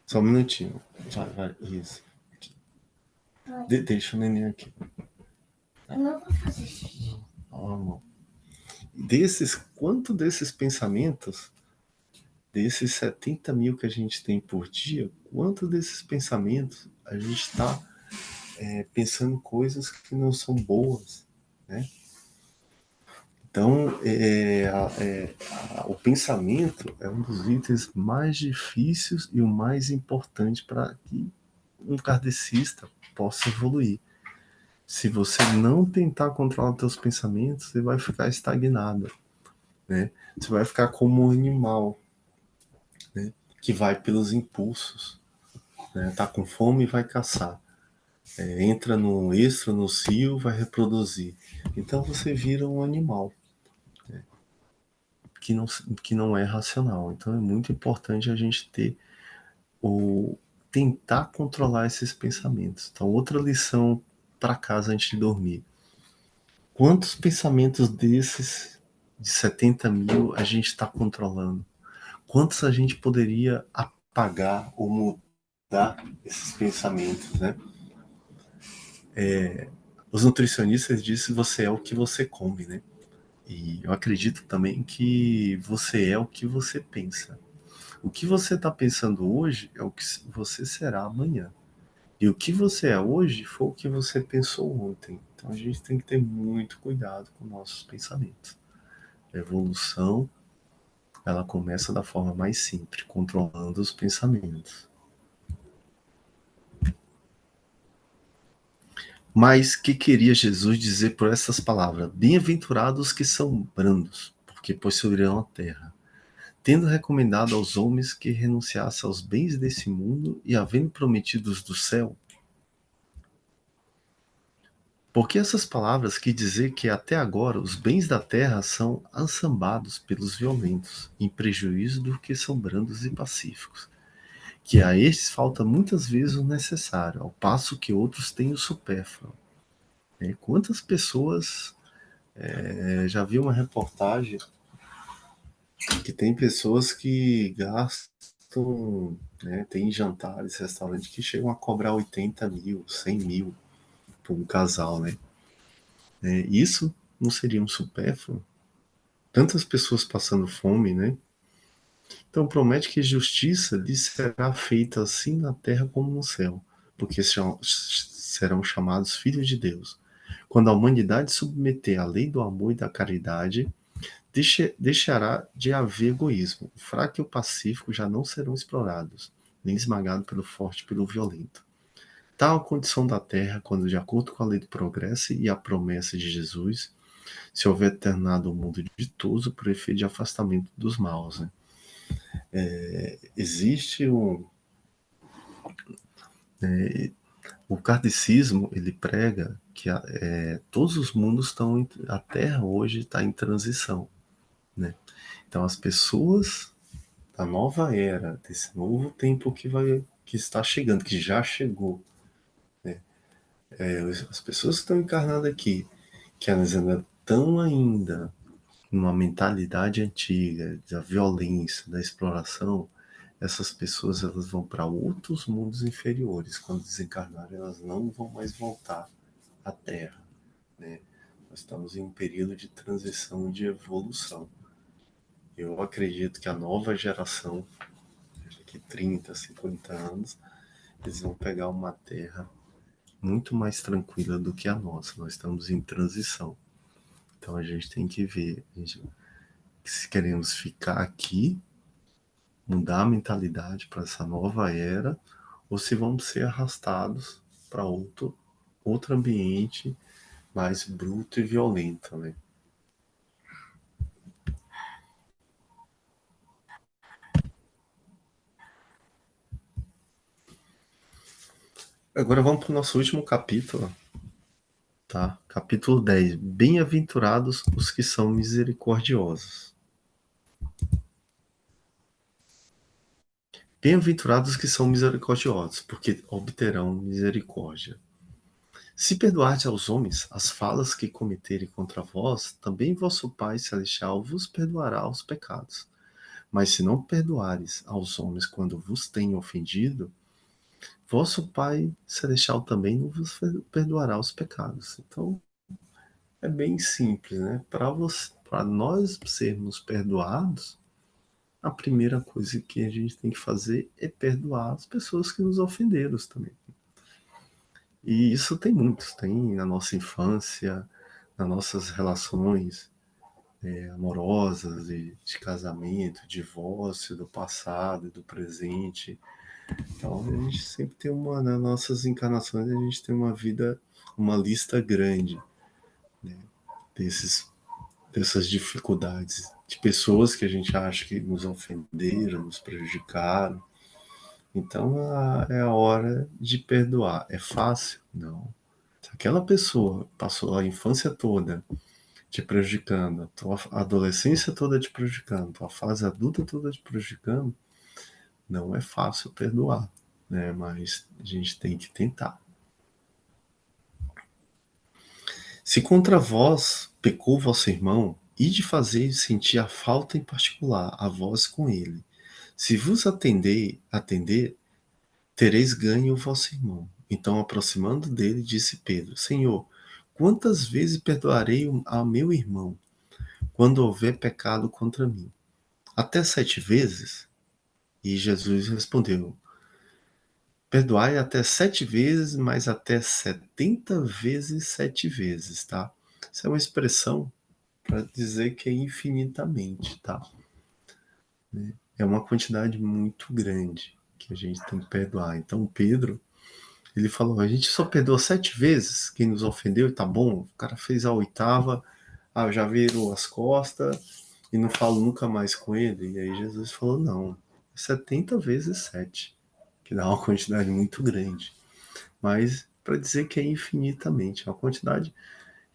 Só um minutinho. Vai, isso. Deixa o neném aqui. Eu não vou fazer xixi. Amor. Quanto desses pensamentos, desses 70 mil que a gente tem por dia, quanto desses pensamentos a gente está pensando coisas que não são boas, né? Então, o pensamento é um dos itens mais difíceis e o mais importante para que um kardecista possa evoluir. Se você não tentar controlar os seus pensamentos, você vai ficar estagnado, né? Você vai ficar como um animal, né? Que vai pelos impulsos, né? Tá com fome e vai caçar. Entra no extra, no cio, vai reproduzir. Então você vira um animal, né? Que não é racional. Então é muito importante a gente tentar controlar esses pensamentos. Então, outra lição para casa antes de dormir. Quantos pensamentos desses de 70 mil a gente está controlando? Quantos a gente poderia apagar ou mudar esses pensamentos, né? Os nutricionistas dizem que você é o que você come, né? E eu acredito também que você é o que você pensa. O que você está pensando hoje é o que você será amanhã. E o que você é hoje foi o que você pensou ontem. Então a gente tem que ter muito cuidado com nossos pensamentos. A evolução, ela começa da forma mais simples, controlando os pensamentos. Mas que queria Jesus dizer por essas palavras? Bem-aventurados que são brandos, porque possuirão a terra. Tendo recomendado aos homens que renunciassem aos bens desse mundo e havendo prometidos do céu, Porque essas palavras quer dizer que até agora os bens da terra são assambados pelos violentos, em prejuízo do que são brandos e pacíficos, que a estes falta muitas vezes o necessário, ao passo que outros têm o supérfluo. Quantas pessoas, já vi uma reportagem que tem pessoas que gastam, né, tem jantares, restaurantes que chegam a cobrar 80 mil, 100 mil por um casal, né? Isso não seria um supérfluo? Tantas pessoas passando fome, né? Então promete que justiça lhes será feita assim na terra como no céu, porque serão chamados filhos de Deus. Quando a humanidade submeter à lei do amor e da caridade, deixará de haver egoísmo. O fraco e o pacífico já não serão explorados, nem esmagados pelo forte e pelo violento. Tal a condição da terra quando, de acordo com a lei do progresso e a promessa de Jesus, se houver tornado o mundo ditoso por efeito de afastamento dos maus. Né? Existe o kardecismo, ele prega que todos os mundos estão, a Terra hoje está em transição. Né? Então as pessoas da nova era, desse novo tempo que está chegando, que já chegou, né? As pessoas que estão encarnadas aqui, que elas ainda estão ainda numa mentalidade antiga, da violência, da exploração, essas pessoas elas vão para outros mundos inferiores. Quando desencarnarem, elas não vão mais voltar à Terra. Né? Nós estamos em um período de transição, de evolução. Eu acredito que a nova geração, daqui 30, 50 anos, eles vão pegar uma Terra muito mais tranquila do que a nossa. Nós estamos em transição. Então a gente tem que ver se queremos ficar aqui, mudar a mentalidade para essa nova era, ou se vamos ser arrastados para outro ambiente mais bruto e violento, né? Agora vamos para o nosso último capítulo, tá? Capítulo 10. Bem-aventurados os que são misericordiosos. Bem-aventurados os que são misericordiosos, porque obterão misericórdia. Se perdoardes aos homens as falas que cometerem contra vós, também vosso Pai Celestial vos perdoará os pecados. Mas se não perdoares aos homens quando vos têm ofendido, vosso Pai Celestial também não vos perdoará os pecados. Então, é bem simples, né? Para nós sermos perdoados, a primeira coisa que a gente tem que fazer é perdoar as pessoas que nos ofenderam também. E isso tem muitos, tem na nossa infância, nas nossas relações amorosas, de casamento, divórcio, do passado e do presente. Então a gente sempre tem nas nossas encarnações, a gente tem uma vida, uma lista grande, né, dessas dificuldades, de pessoas que a gente acha que nos ofenderam, nos prejudicaram. Então é a hora de perdoar. É fácil? Não. Se aquela pessoa passou a infância toda te prejudicando, a tua adolescência toda te prejudicando, a tua fase adulta toda te prejudicando, não é fácil perdoar, né? Mas a gente tem que tentar. Se contra vós pecou vosso irmão, ide fazer sentir a falta em particular, a vós com ele. Se vos atender, tereis ganho o vosso irmão. Então, aproximando dele, disse Pedro: Senhor, quantas vezes perdoarei a meu irmão quando houver pecado contra mim? Até 7 vezes? E Jesus respondeu: Perdoai até 7 vezes, mas até 70 vezes 7 vezes, tá? Isso é uma expressão para dizer que é infinitamente, tá? É uma quantidade muito grande que a gente tem que perdoar. Então, Pedro, ele falou: a gente só perdoa 7 vezes quem nos ofendeu e tá bom. O cara fez a 8ª, já virou as costas e não falo nunca mais com ele. E aí Jesus falou: não, 70 vezes 7, que dá uma quantidade muito grande. Mas para dizer que é infinitamente. A quantidade,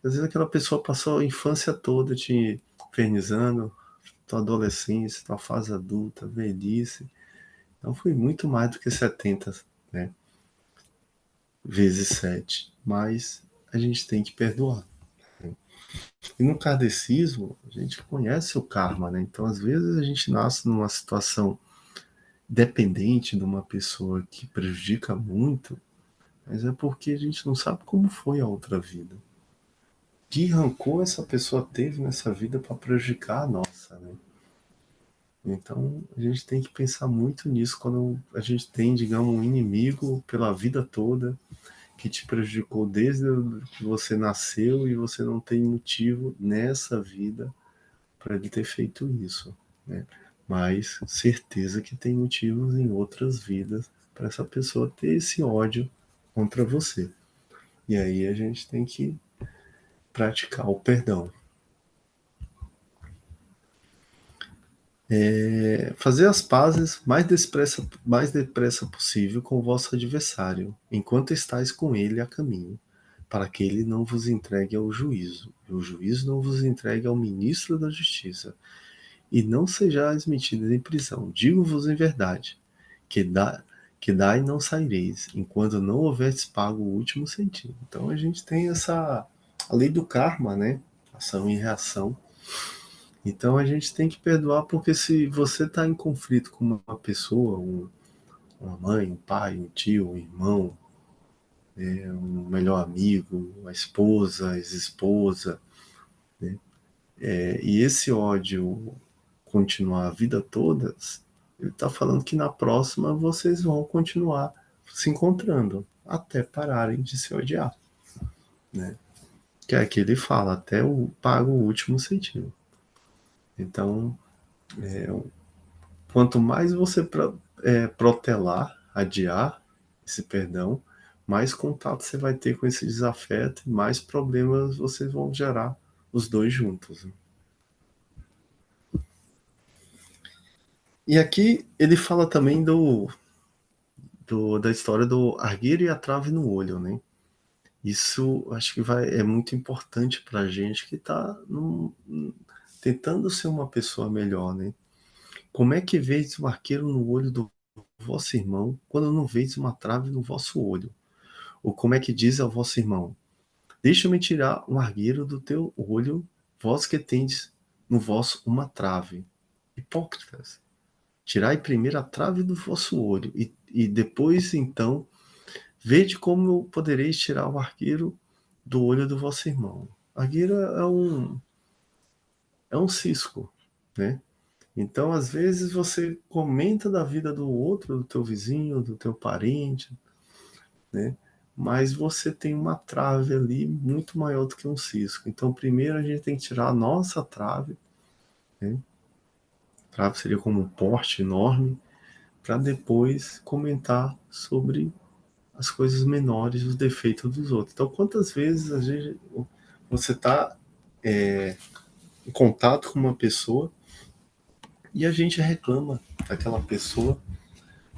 às vezes aquela pessoa passou a infância toda te infernizando, tua adolescência, tua fase adulta, velhice. Então foi muito mais do que 70, né? Vezes 7. Mas a gente tem que perdoar. E no kardecismo, a gente conhece o karma, né? Então, às vezes, a gente nasce numa situação dependente de uma pessoa que prejudica muito, mas é porque a gente não sabe como foi a outra vida. Que rancor essa pessoa teve nessa vida para prejudicar a nossa, né? Então, a gente tem que pensar muito nisso quando a gente tem, digamos, um inimigo pela vida toda que te prejudicou desde que você nasceu e você não tem motivo nessa vida para ele ter feito isso, né? Mas certeza que tem motivos em outras vidas para essa pessoa ter esse ódio contra você. E aí a gente tem que praticar o perdão. Fazer as pazes mais depressa possível com o vosso adversário, enquanto estáis com ele a caminho, para que ele não vos entregue ao juízo, e o juízo não vos entregue ao ministro da justiça, e não sejais metidos em prisão. Digo-vos em verdade, que dai não saireis, enquanto não houverdes pago o último centimo. Então a gente tem a lei do karma, né? Ação e reação. Então a gente tem que perdoar, porque se você está em conflito com uma pessoa, uma mãe, um pai, um tio, um irmão, um melhor amigo, a esposa, a ex-esposa, né? E esse ódio continuar a vida toda, ele está falando que na próxima vocês vão continuar se encontrando até pararem de se odiar, né? Que é que ele fala, até o pago o último centimo. Então, quanto mais você protelar, adiar esse perdão, mais contato você vai ter com esse desafeto e mais problemas vocês vão gerar os dois juntos, né? E aqui ele fala também da história do argueiro e a trave no olho, né? Isso acho que é muito importante para a gente que está tentando ser uma pessoa melhor, né? Como é que vês um arqueiro no olho do vosso irmão, quando não vês uma trave no vosso olho? Ou como é que diz ao vosso irmão: deixa-me tirar um argueiro do teu olho, vós que tendes no vosso uma trave. Hipócritas, tirai primeiro a trave do vosso olho, e depois, então, vede como podereis tirar o argueiro do olho do vosso irmão. Argueiro é um cisco, né? Então, às vezes, você comenta da vida do outro, do teu vizinho, do teu parente, né? Mas você tem uma trave ali muito maior do que um cisco. Então, primeiro a gente tem que tirar a nossa trave, né? A trave seria como um porte enorme, para depois comentar sobre as coisas menores, os defeitos dos outros. Então, quantas vezes a gente, você está em contato com uma pessoa e a gente reclama daquela pessoa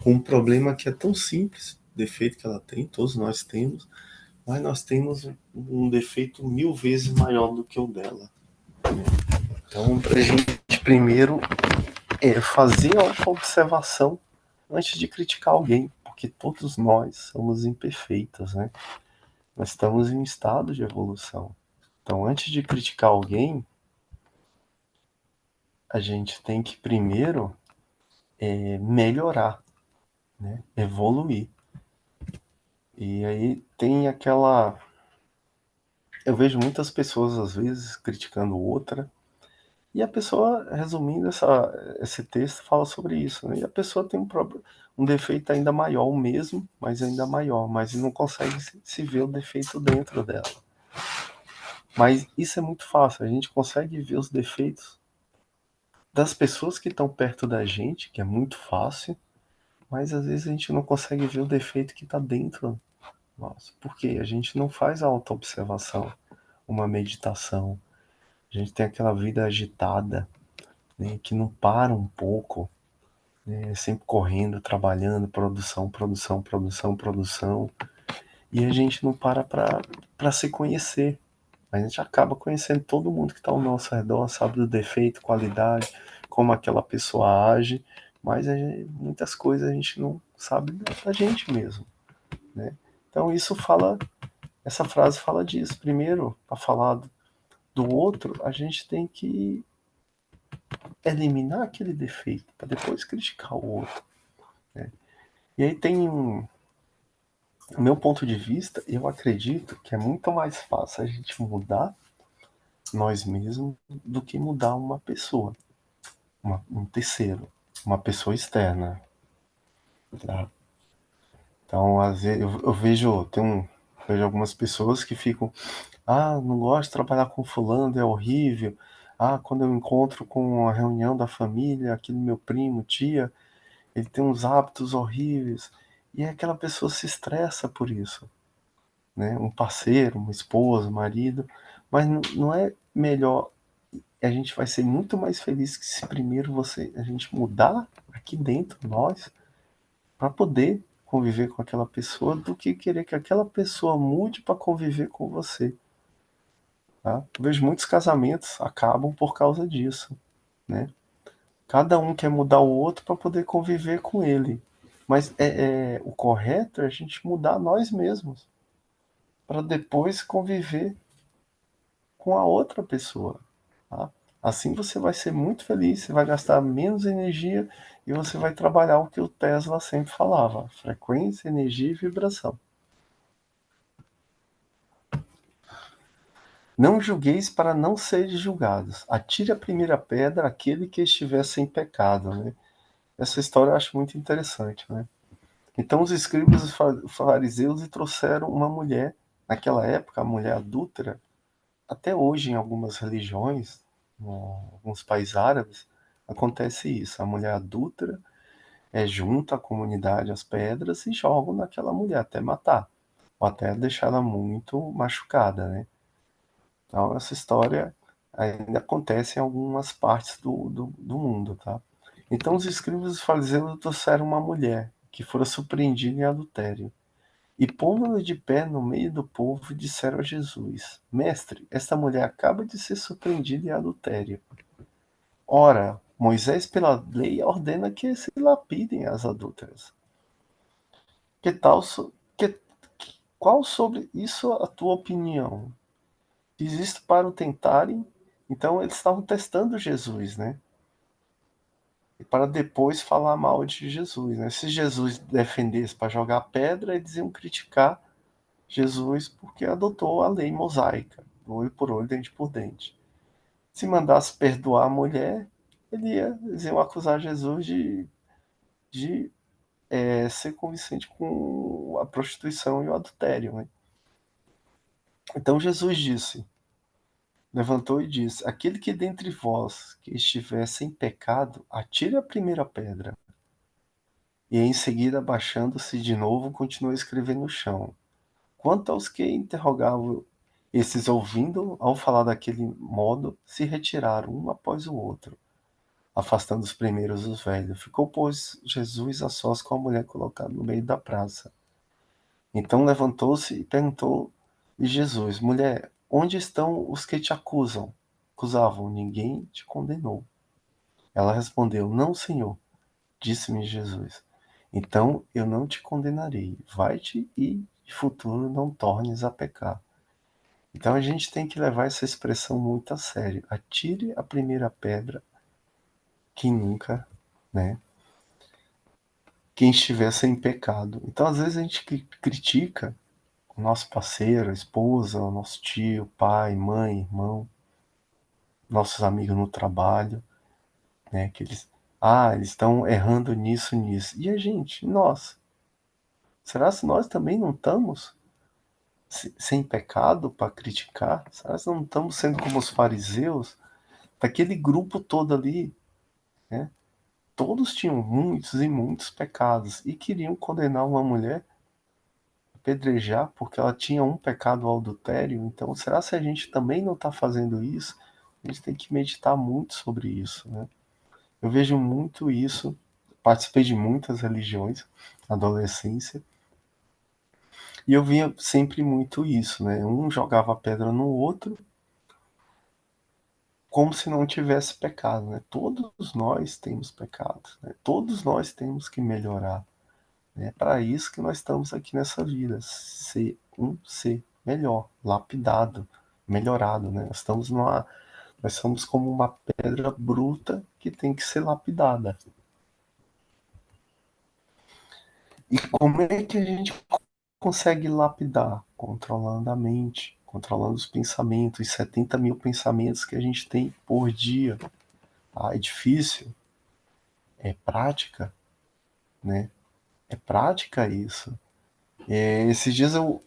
com um problema que é tão simples, defeito que ela tem, todos nós temos, mas nós temos um defeito 1000 vezes maior do que o dela. Então, para a gente primeiro fazer a observação antes de criticar alguém, porque todos nós somos imperfeitos, né? Nós estamos em estado de evolução. Então, antes de criticar alguém, a gente tem que primeiro melhorar, né? Evoluir. E aí tem aquela... Eu vejo muitas pessoas, às vezes, criticando outra, e a pessoa, resumindo esse texto, fala sobre isso, né? E a pessoa tem um defeito ainda maior, o mesmo, mas ainda maior, mas não consegue se ver o defeito dentro dela. Mas isso é muito fácil, a gente consegue ver os defeitos das pessoas que estão perto da gente, que é muito fácil, mas às vezes a gente não consegue ver o defeito que está dentro nosso. Por quê? A gente não faz a autoobservação, uma meditação. A gente tem aquela vida agitada, né, que não para um pouco, né, sempre correndo, trabalhando, produção, produção, produção, produção. e a gente não para se conhecer. A gente acaba conhecendo todo mundo que está ao nosso redor, sabe do defeito, qualidade, como aquela pessoa age, mas muitas coisas a gente não sabe da gente mesmo, né? Então essa frase fala disso. Primeiro, para falar do outro, a gente tem que eliminar aquele defeito, para depois criticar o outro, né? E aí o meu ponto de vista, eu acredito que é muito mais fácil a gente mudar nós mesmos do que mudar uma pessoa, um terceiro, uma pessoa externa, tá? Então, às vezes, eu vejo, vejo algumas pessoas que ficam, não gosto de trabalhar com fulano, é horrível. Quando eu encontro com a reunião da família, aquele meu primo, tia, ele tem uns hábitos horríveis. E aquela pessoa se estressa por isso, né? Um parceiro, uma esposa, um marido. Mas não é melhor, a gente vai ser muito mais feliz que se primeiro a gente mudar aqui dentro, nós, para poder conviver com aquela pessoa, do que querer que aquela pessoa mude para conviver com você. Tá? Eu vejo muitos casamentos acabam por causa disso, né? Cada um quer mudar o outro para poder conviver com ele, mas o correto é a gente mudar nós mesmos para depois conviver com a outra pessoa. Tá? Assim você vai ser muito feliz, você vai gastar menos energia e você vai trabalhar o que o Tesla sempre falava: frequência, energia e vibração. Não julgueis para não seres julgados. Atire a primeira pedra aquele que estiver sem pecado. Né? Essa história eu acho muito interessante. Né? Então os escribas e os fariseus trouxeram uma mulher, naquela época, a mulher adúltera. Até hoje, em algumas religiões, em alguns países árabes, acontece isso. A mulher adúltera junta a comunidade às pedras e jogam naquela mulher até matar, ou até deixar ela muito machucada, né? Então, essa história ainda acontece em algumas partes do mundo, tá? Então, os escribas e fariseus trouxeram uma mulher que fora surpreendida em adultério. E pondo-a de pé no meio do povo, disseram a Jesus: Mestre, esta mulher acaba de ser surpreendida em adultério. Ora, Moisés, pela lei, ordena que se lapidem as adúlteras. Que tal, qual sobre isso a tua opinião? Diz isto para o tentarem. Então eles estavam testando Jesus, né? E para depois falar mal de Jesus, né? Se Jesus defendesse para jogar pedra, eles iam criticar Jesus porque adotou a lei mosaica, olho por olho, dente por dente. Se mandasse perdoar a mulher, eles iam acusar Jesus de ser convincente com a prostituição e o adultério. Né? Então Jesus levantou e disse: aquele que dentre vós que estiver sem pecado, atire a primeira pedra. E em seguida, abaixando-se de novo, continuou a escrever no chão. Quanto aos que interrogavam, esses ouvindo, ao falar daquele modo, se retiraram um após o outro, afastando os primeiros os velhos. Ficou, pois, Jesus a sós com a mulher colocada no meio da praça. Então levantou-se e perguntou de Jesus: mulher, onde estão os que te acusavam? Ninguém te condenou. Ela respondeu: não, Senhor. Disse-me Jesus: então eu não te condenarei. Vai-te e de futuro não tornes a pecar. Então a gente tem que levar essa expressão muito a sério. Atire a primeira pedra quem nunca, né? Quem estiver sem pecado. Então às vezes a gente critica o nosso parceiro, a esposa, o nosso tio, pai, mãe, irmão, nossos amigos no trabalho, né? Que eles estão errando nisso, nisso. E a gente, nós, será que nós também não estamos sem pecado para criticar? Será que não estamos sendo como os fariseus? Daquele grupo todo ali, né? Todos tinham muitos e muitos pecados e queriam condenar uma mulher, apedrejar, porque ela tinha um pecado, o adultério. Então, será que a gente também não está fazendo isso? A gente tem que meditar muito sobre isso, né? Eu vejo muito isso, participei de muitas religiões na adolescência, E eu via sempre muito isso, né? Um jogava pedra no outro, como se não tivesse pecado, né? Todos nós temos pecados, né? Todos nós temos que melhorar, né? É para isso que nós estamos aqui nessa vida, ser um ser melhor, lapidado, melhorado, né? Nós somos como uma pedra bruta que tem que ser lapidada. E como é que a gente consegue lapidar? Controlando a mente, controlando os pensamentos, os 70 mil pensamentos que a gente tem por dia. Ah, é difícil? É prática, né? É prática isso. Esses dias eu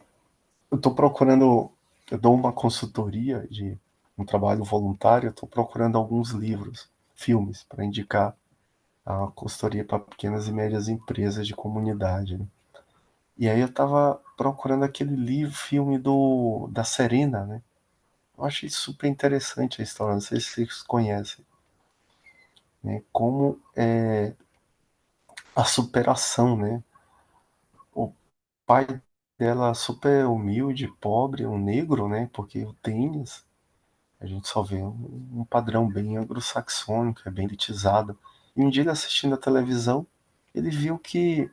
tô procurando, eu dou uma consultoria de um trabalho voluntário, eu tô procurando alguns livros, filmes, para indicar a consultoria para pequenas e médias empresas de comunidade, né? E aí eu tava procurando aquele livro, filme da Serena, né? Eu achei super interessante a história, não sei se vocês conhecem, né? Como é a superação, né? O pai dela super humilde, pobre, um negro, né? Porque o tênis, a gente só vê um padrão bem anglo-saxônico, é bem elitizado. E um dia ele assistindo a televisão, ele viu que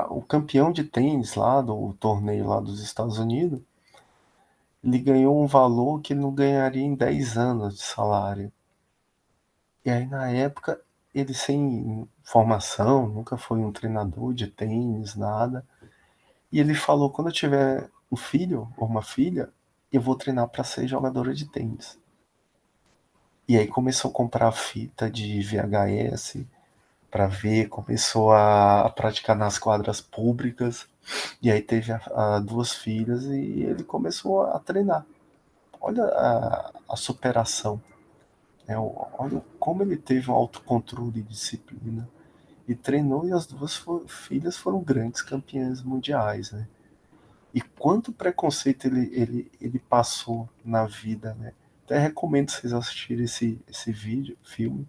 o campeão de tênis lá do torneio lá dos Estados Unidos, ele ganhou um valor que ele não ganharia em 10 anos de salário. E aí na época, ele sem formação, nunca foi um treinador de tênis, nada. E ele falou, quando eu tiver um filho ou uma filha, eu vou treinar para ser jogadora de tênis. E aí começou a comprar fita de VHS para ver, começou a praticar nas quadras públicas. E aí teve duas filhas e ele começou a treinar. Olha a superação, né? Olha como ele teve um autocontrole e disciplina. E treinou e as duas filhas foram grandes campeãs mundiais, né? E quanto preconceito ele passou na vida, né? Até recomendo vocês assistirem esse vídeo, filme.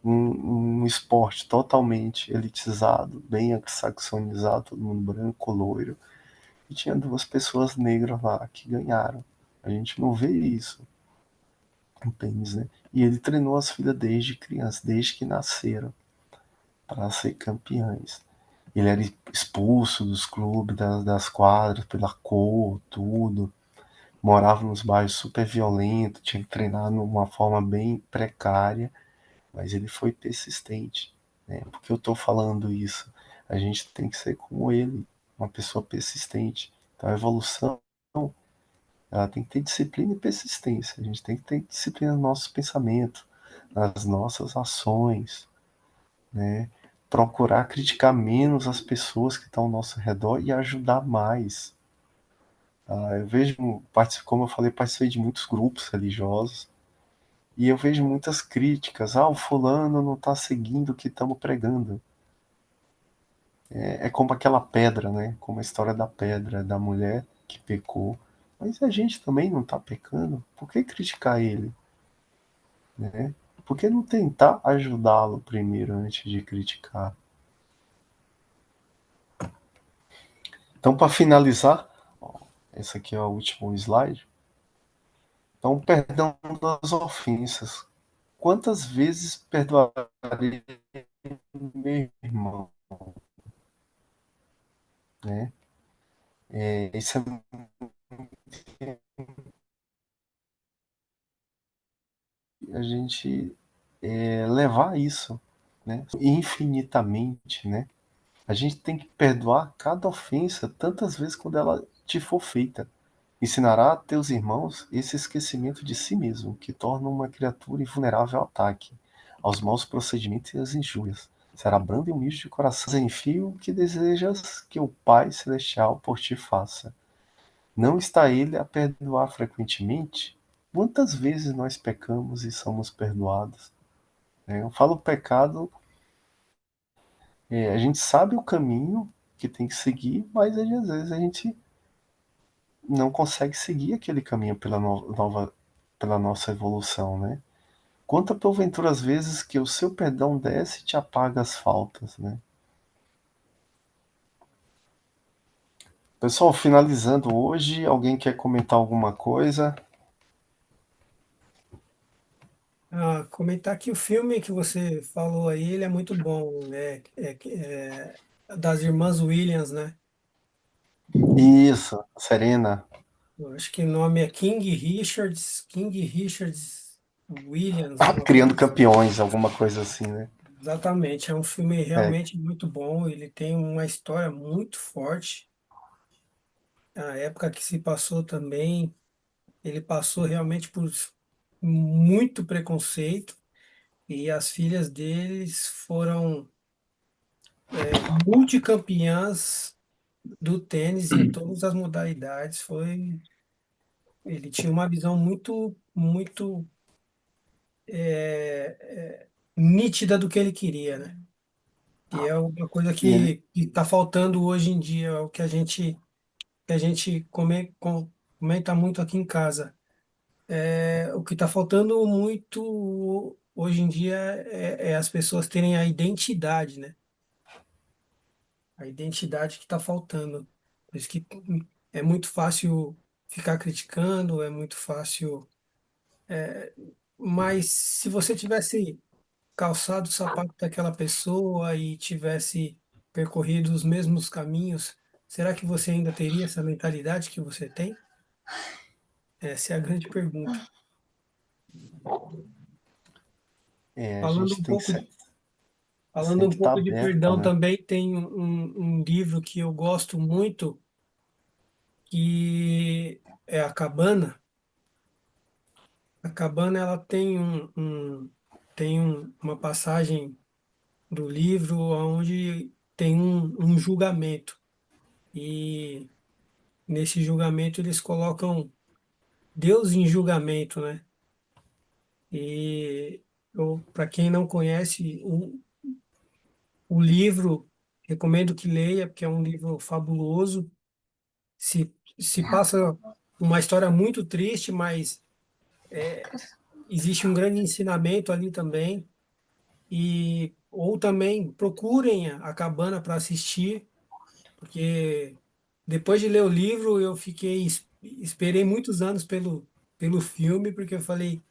Um esporte totalmente elitizado, bem saxonizado, todo mundo branco, loiro. E tinha duas pessoas negras lá que ganharam. A gente não vê isso no tênis, né? E ele treinou as filhas desde criança, desde que nasceram, para ser campeãs. Ele era expulso dos clubes, das quadras, pela cor, tudo. Morava nos bairros super violentos, tinha que treinar numa forma bem precária, mas ele foi persistente, né? Por que eu estou falando isso? A gente tem que ser como ele, uma pessoa persistente. Então a evolução, ela tem que ter disciplina e persistência. A gente tem que ter disciplina no nosso pensamento, nas nossas ações, né? Procurar criticar menos as pessoas que estão ao nosso redor e ajudar mais. Eu vejo, como eu falei, participei de muitos grupos religiosos e eu vejo muitas críticas. O fulano não está seguindo o que estamos pregando. É como aquela pedra, né? Como a história da pedra, da mulher que pecou. Mas a gente também não está pecando. Por que criticar ele? Né? Por que não tentar ajudá-lo primeiro antes de criticar? Então, para finalizar, esse aqui é o último slide. Então, perdão das ofensas. Quantas vezes perdoarei meu irmão? Né? Isso a gente levar isso, né? Infinitamente, né? A gente tem que perdoar cada ofensa tantas vezes quando ela te for feita. Ensinará a teus irmãos esse esquecimento de si mesmo, que torna uma criatura invulnerável ao ataque, aos maus procedimentos e às injúrias. Será brando e humilde de coração. Enfim, o que desejas que o Pai Celestial por ti faça. Não está ele a perdoar frequentemente? Quantas vezes nós pecamos e somos perdoados? Eu falo pecado, a gente sabe o caminho que tem que seguir, mas às vezes a gente não consegue seguir aquele caminho pela nossa evolução, né? Conta porventura as vezes que o seu perdão desce e te apaga as faltas, né? Pessoal, finalizando hoje, alguém quer comentar alguma coisa? Comentar que o filme que você falou aí, ele é muito bom, das irmãs Williams, né? Isso, Serena. Eu acho que o nome é King Richards Williams, uma coisa Criando assim. Campeões, alguma coisa assim, né? Exatamente, é um filme É, realmente muito bom, ele tem uma história muito forte, a época que se passou também, ele passou realmente por muito preconceito, e as filhas deles foram multicampeãs do tênis em todas as modalidades. Ele tinha uma visão muito nítida do que ele queria, né? E é uma coisa e ele, que está faltando hoje em dia, é o que a gente comenta muito aqui em casa. O que está faltando muito hoje em dia é as pessoas terem a identidade, né? A identidade que está faltando. Por isso que é muito fácil ficar criticando, é muito fácil. Mas se você tivesse calçado o sapato daquela pessoa e tivesse percorrido os mesmos caminhos, será que você ainda teria essa mentalidade que você tem? Essa é a grande pergunta. a Falando gente um tem que, pouco falando tem um que estar pouco de aberto, perdão né? também, tem um livro que eu gosto muito, que é A Cabana. A Cabana, ela tem uma passagem do livro onde tem um julgamento. E nesse julgamento eles colocam Deus em julgamento, né? E para quem não conhece o livro, recomendo que leia, porque é um livro fabuloso. Se passa uma história muito triste, mas existe um grande ensinamento ali também. Ou também procurem a Cabana para assistir, porque depois de ler o livro eu esperei muitos anos pelo filme, porque eu falei,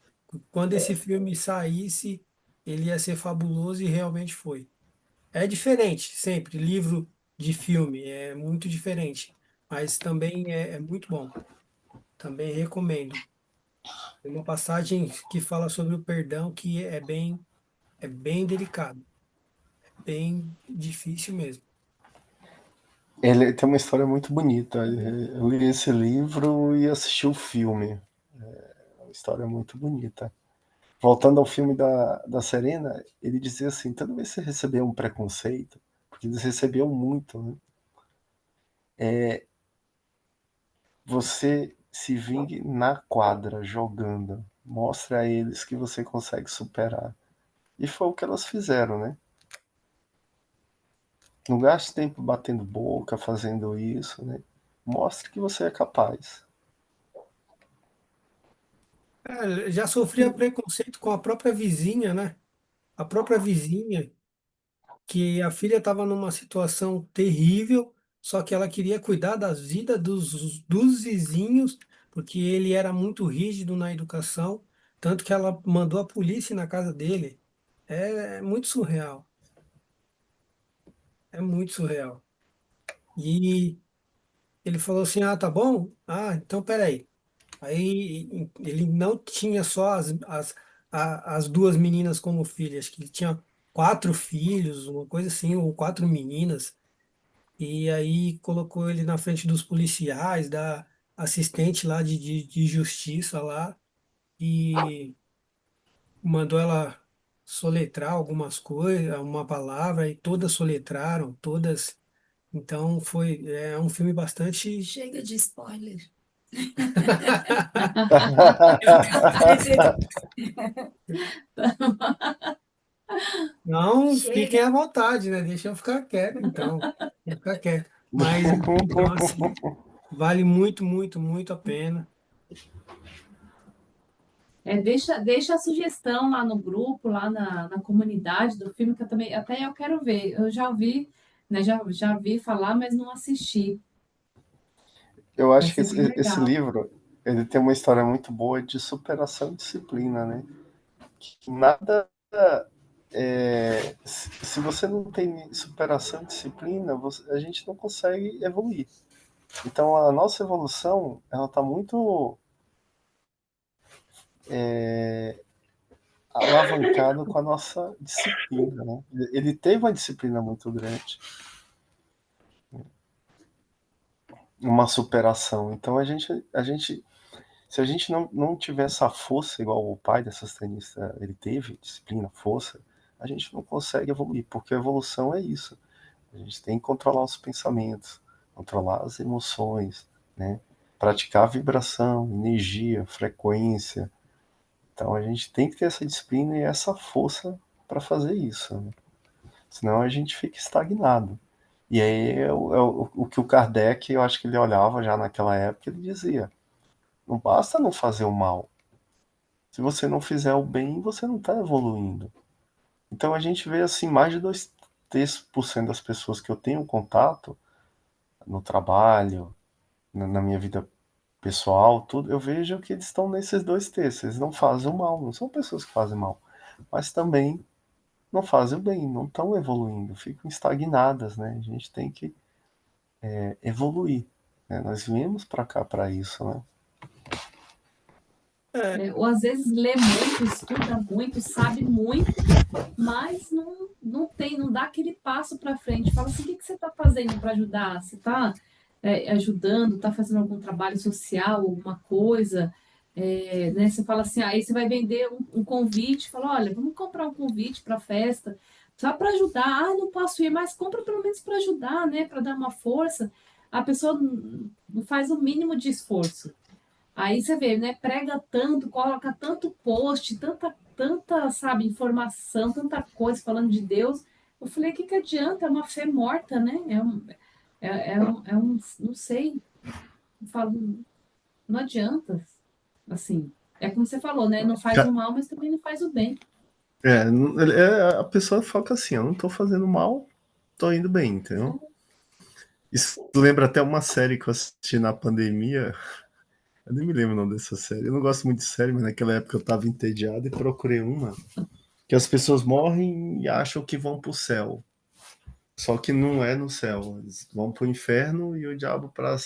quando esse filme saísse, ele ia ser fabuloso e realmente foi. É diferente, sempre, livro de filme, é muito diferente, mas também é muito bom. Também recomendo. Tem uma passagem que fala sobre o perdão que é bem delicado, bem difícil mesmo. Ele tem uma história muito bonita. Eu li esse livro e assisti o filme. É uma história muito bonita. Voltando ao filme da Serena, ele dizia assim: toda vez que você receber um preconceito, porque eles recebiam muito, né? Você se vingue na quadra, jogando. Mostre a eles que você consegue superar. E foi o que elas fizeram, né? Não gaste tempo batendo boca, fazendo isso, né? Mostre que você é capaz. Já sofria preconceito com a própria vizinha, né? A própria vizinha, que a filha estava numa situação terrível, só que ela queria cuidar das vidas dos vizinhos, porque ele era muito rígido na educação, tanto que ela mandou a polícia ir na casa dele. É muito surreal, é muito surreal. E ele falou assim: Ah, tá bom? Ah, então peraí. Aí ele não tinha só as duas meninas como filhas, que ele tinha quatro filhos, uma coisa assim, ou quatro meninas. E aí colocou ele na frente dos policiais, da assistente lá de justiça lá, e mandou ela soletrar algumas coisas, uma palavra, e todas soletraram, todas. Então é um filme bastante. Chega de spoiler. Não fiquem Chega. à vontade, né? Deixa eu ficar quieto, então. Vou ficar quieto. Mas, então, assim, vale muito a pena. Deixa a sugestão lá no grupo, lá na comunidade do filme, que eu também, até eu quero ver. Eu já vi, né, já vi falar, mas não assisti. Eu Vai acho que ser bem esse legal. livro, ele tem uma história muito boa de superação e disciplina, né? Que nada, se você não tem superação e disciplina, a gente não consegue evoluir. Então a nossa evolução, ela está muito alavancada com a nossa disciplina, né? Ele teve uma disciplina muito grande, uma superação. Então se a gente não tiver essa força igual o pai dessas tenistas, ele teve disciplina, força, a gente não consegue evoluir, porque a evolução é isso. A gente tem que controlar os pensamentos, controlar as emoções, né? Praticar a vibração, energia, frequência. Então a gente tem que ter essa disciplina e essa força para fazer isso, né? Senão a gente fica estagnado. E aí o que o Kardec, eu acho que ele olhava já naquela época, ele dizia: não basta não fazer o mal. Se você não fizer o bem, você não está evoluindo. Então a gente vê assim, mais de 2 3% das pessoas que eu tenho contato no trabalho, na minha vida pessoal, tudo, eu vejo que eles estão nesses 2 terços. Eles não fazem o mal, não são pessoas que fazem mal, mas também não fazem o bem, não estão evoluindo, ficam estagnadas, né? A gente tem que evoluir, né? Nós viemos para cá para isso, né? Ou às vezes lê muito, estuda muito, sabe muito, mas não tem, não dá aquele passo para frente. Fala assim, o que você está fazendo para ajudar? Você está ajudando, está fazendo algum trabalho social, alguma coisa? Né? Você fala assim, aí você vai vender um convite, fala, olha, vamos comprar um convite para a festa, só para ajudar. Ah, não posso ir, mas compra pelo menos para ajudar, né? Para dar uma força. A pessoa não faz o mínimo de esforço. Aí você vê, né? Prega tanto, coloca tanto post, tanta, sabe, informação, tanta coisa falando de Deus. Eu falei, o que que adianta? É uma fé morta, né? Não sei, eu falo, não adianta, assim. É como você falou, né? Não faz o mal, mas também não faz o bem. A pessoa foca assim: eu não estou fazendo mal, estou indo bem, entendeu? Isso lembra até uma série que eu assisti na pandemia. Eu nem me lembro o nome dessa série. Eu não gosto muito de série, mas naquela época eu estava entediado e procurei uma que as pessoas morrem e acham que vão para o céu. Só que não é no céu. Eles vão para o inferno e o diabo para.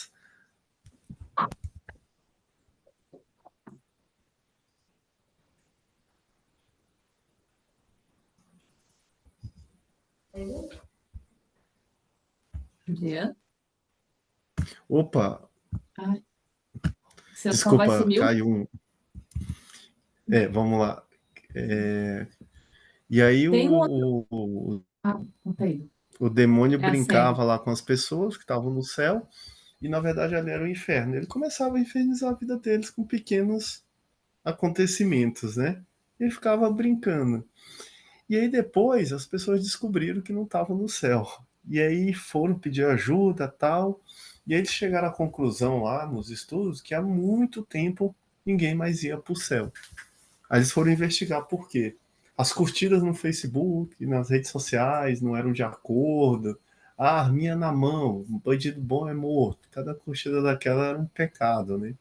Juliana? Opa, Ai, seu som vai desculpa, sumiu? caiu um. Vamos lá. E aí Tem um outro. Ah, conta aí. o demônio É a série. brincava lá com as pessoas que estavam no céu e na verdade ali era o inferno. Ele começava a infernizar a vida deles com pequenos acontecimentos, né? Ele ficava brincando. E aí depois as pessoas descobriram que não estavam no céu. E aí foram pedir ajuda, tal. E aí eles chegaram à conclusão lá nos estudos que há muito tempo ninguém mais ia para o céu. Aí eles foram investigar por quê. As curtidas no Facebook, nas redes sociais não eram de acordo. Ah, arminha na mão, um bandido bom é morto. Cada curtida daquela era um pecado, né?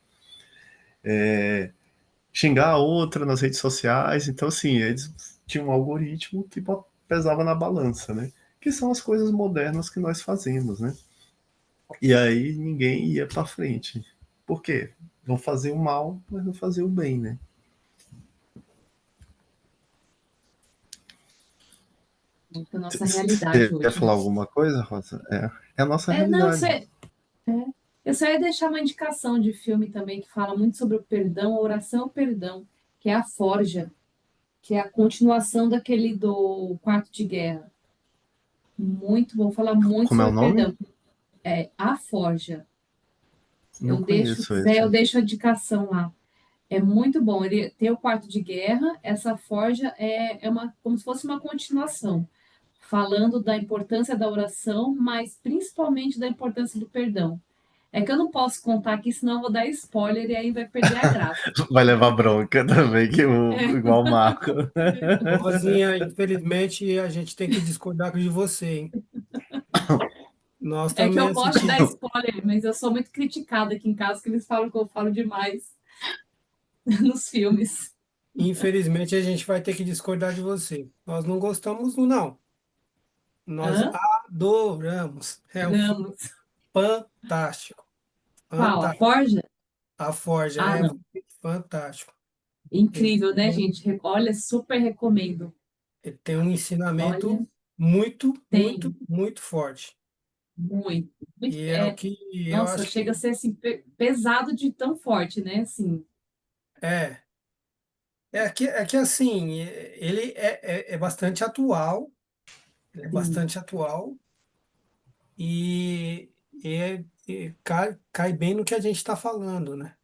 Xingar a outra nas redes sociais. Então, assim, eles tinham um algoritmo que pesava na balança, né? Que são as coisas modernas que nós fazemos, né? E aí ninguém ia para frente. Por quê? Vão fazer o mal, mas não fazer o bem, né? Muito a nossa realidade Você quer hoje, né? falar alguma coisa, Rosa? É a nossa Não, realidade. eu só ia deixar uma indicação de filme também que fala muito sobre o perdão, a oração ao perdão, que é A Forja, que é a continuação daquele do Quarto de Guerra. Muito bom, fala muito Como é o sobre nome? perdão. É A Forja. Não Eu deixo, conheço quiser, eu esse. deixo a indicação lá. É muito bom. Ele tem o Quarto de Guerra, essa Forja é como se fosse uma continuação, falando da importância da oração, mas principalmente da importância do perdão. É que eu não posso contar aqui, senão eu vou dar spoiler e aí vai perder a graça. Vai levar bronca também, igual o Marco. Ô, Rosinha, infelizmente a gente tem que discordar de você, hein? Nós É que também eu gosto de dar assistimos. spoiler, mas eu sou muito criticada aqui em casa, que eles falam que eu falo demais nos filmes. Infelizmente, a gente vai ter que discordar de você. Nós não gostamos, não. Nós Hã? adoramos. É um filme Amos. fantástico. Qual? A Fantástico. Forja? A Forja Ah, é um não. filme fantástico. Ele Incrível, né, tem, gente? Olha, super recomendo. ele tem um ensinamento Olha, muito, muito, tem muito forte. muito, muito. E é o que eu Nossa, acho chega a que ser assim, pesado de tão forte, né? Assim, é. É que assim, ele é bastante atual. Ele é sim, bastante atual e, cai bem no que a gente está falando, né?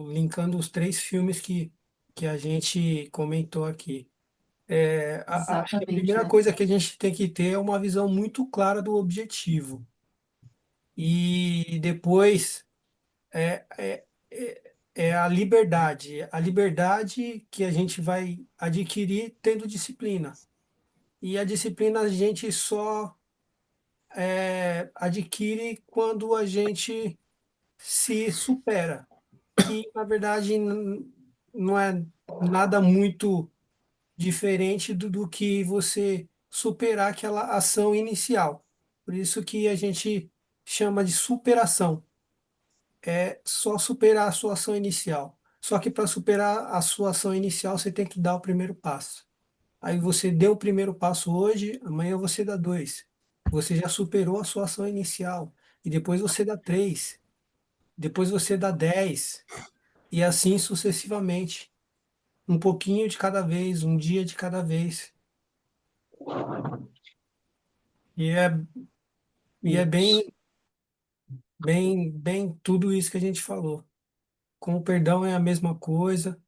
Linkando os três filmes que a gente comentou aqui. Acho que a exatamente, primeira né? coisa que a gente tem que ter é uma visão muito clara do objetivo. E depois é, é, é a liberdade que a gente vai adquirir tendo disciplina. E a disciplina a gente só adquire quando a gente se supera, que na verdade não é nada muito diferente do que você superar aquela ação inicial. Por isso que a gente chama de superação. É só superar a sua ação inicial. Só que para superar a sua ação inicial, você tem que dar o primeiro passo. Aí você deu o primeiro passo hoje, amanhã você dá dois. Você já superou a sua ação inicial. E depois você dá três. Depois você dá 10. E assim sucessivamente. Um pouquinho de cada vez, um dia de cada vez. E é, e é Gente, bem tudo isso que a gente falou. Com o perdão é a mesma coisa.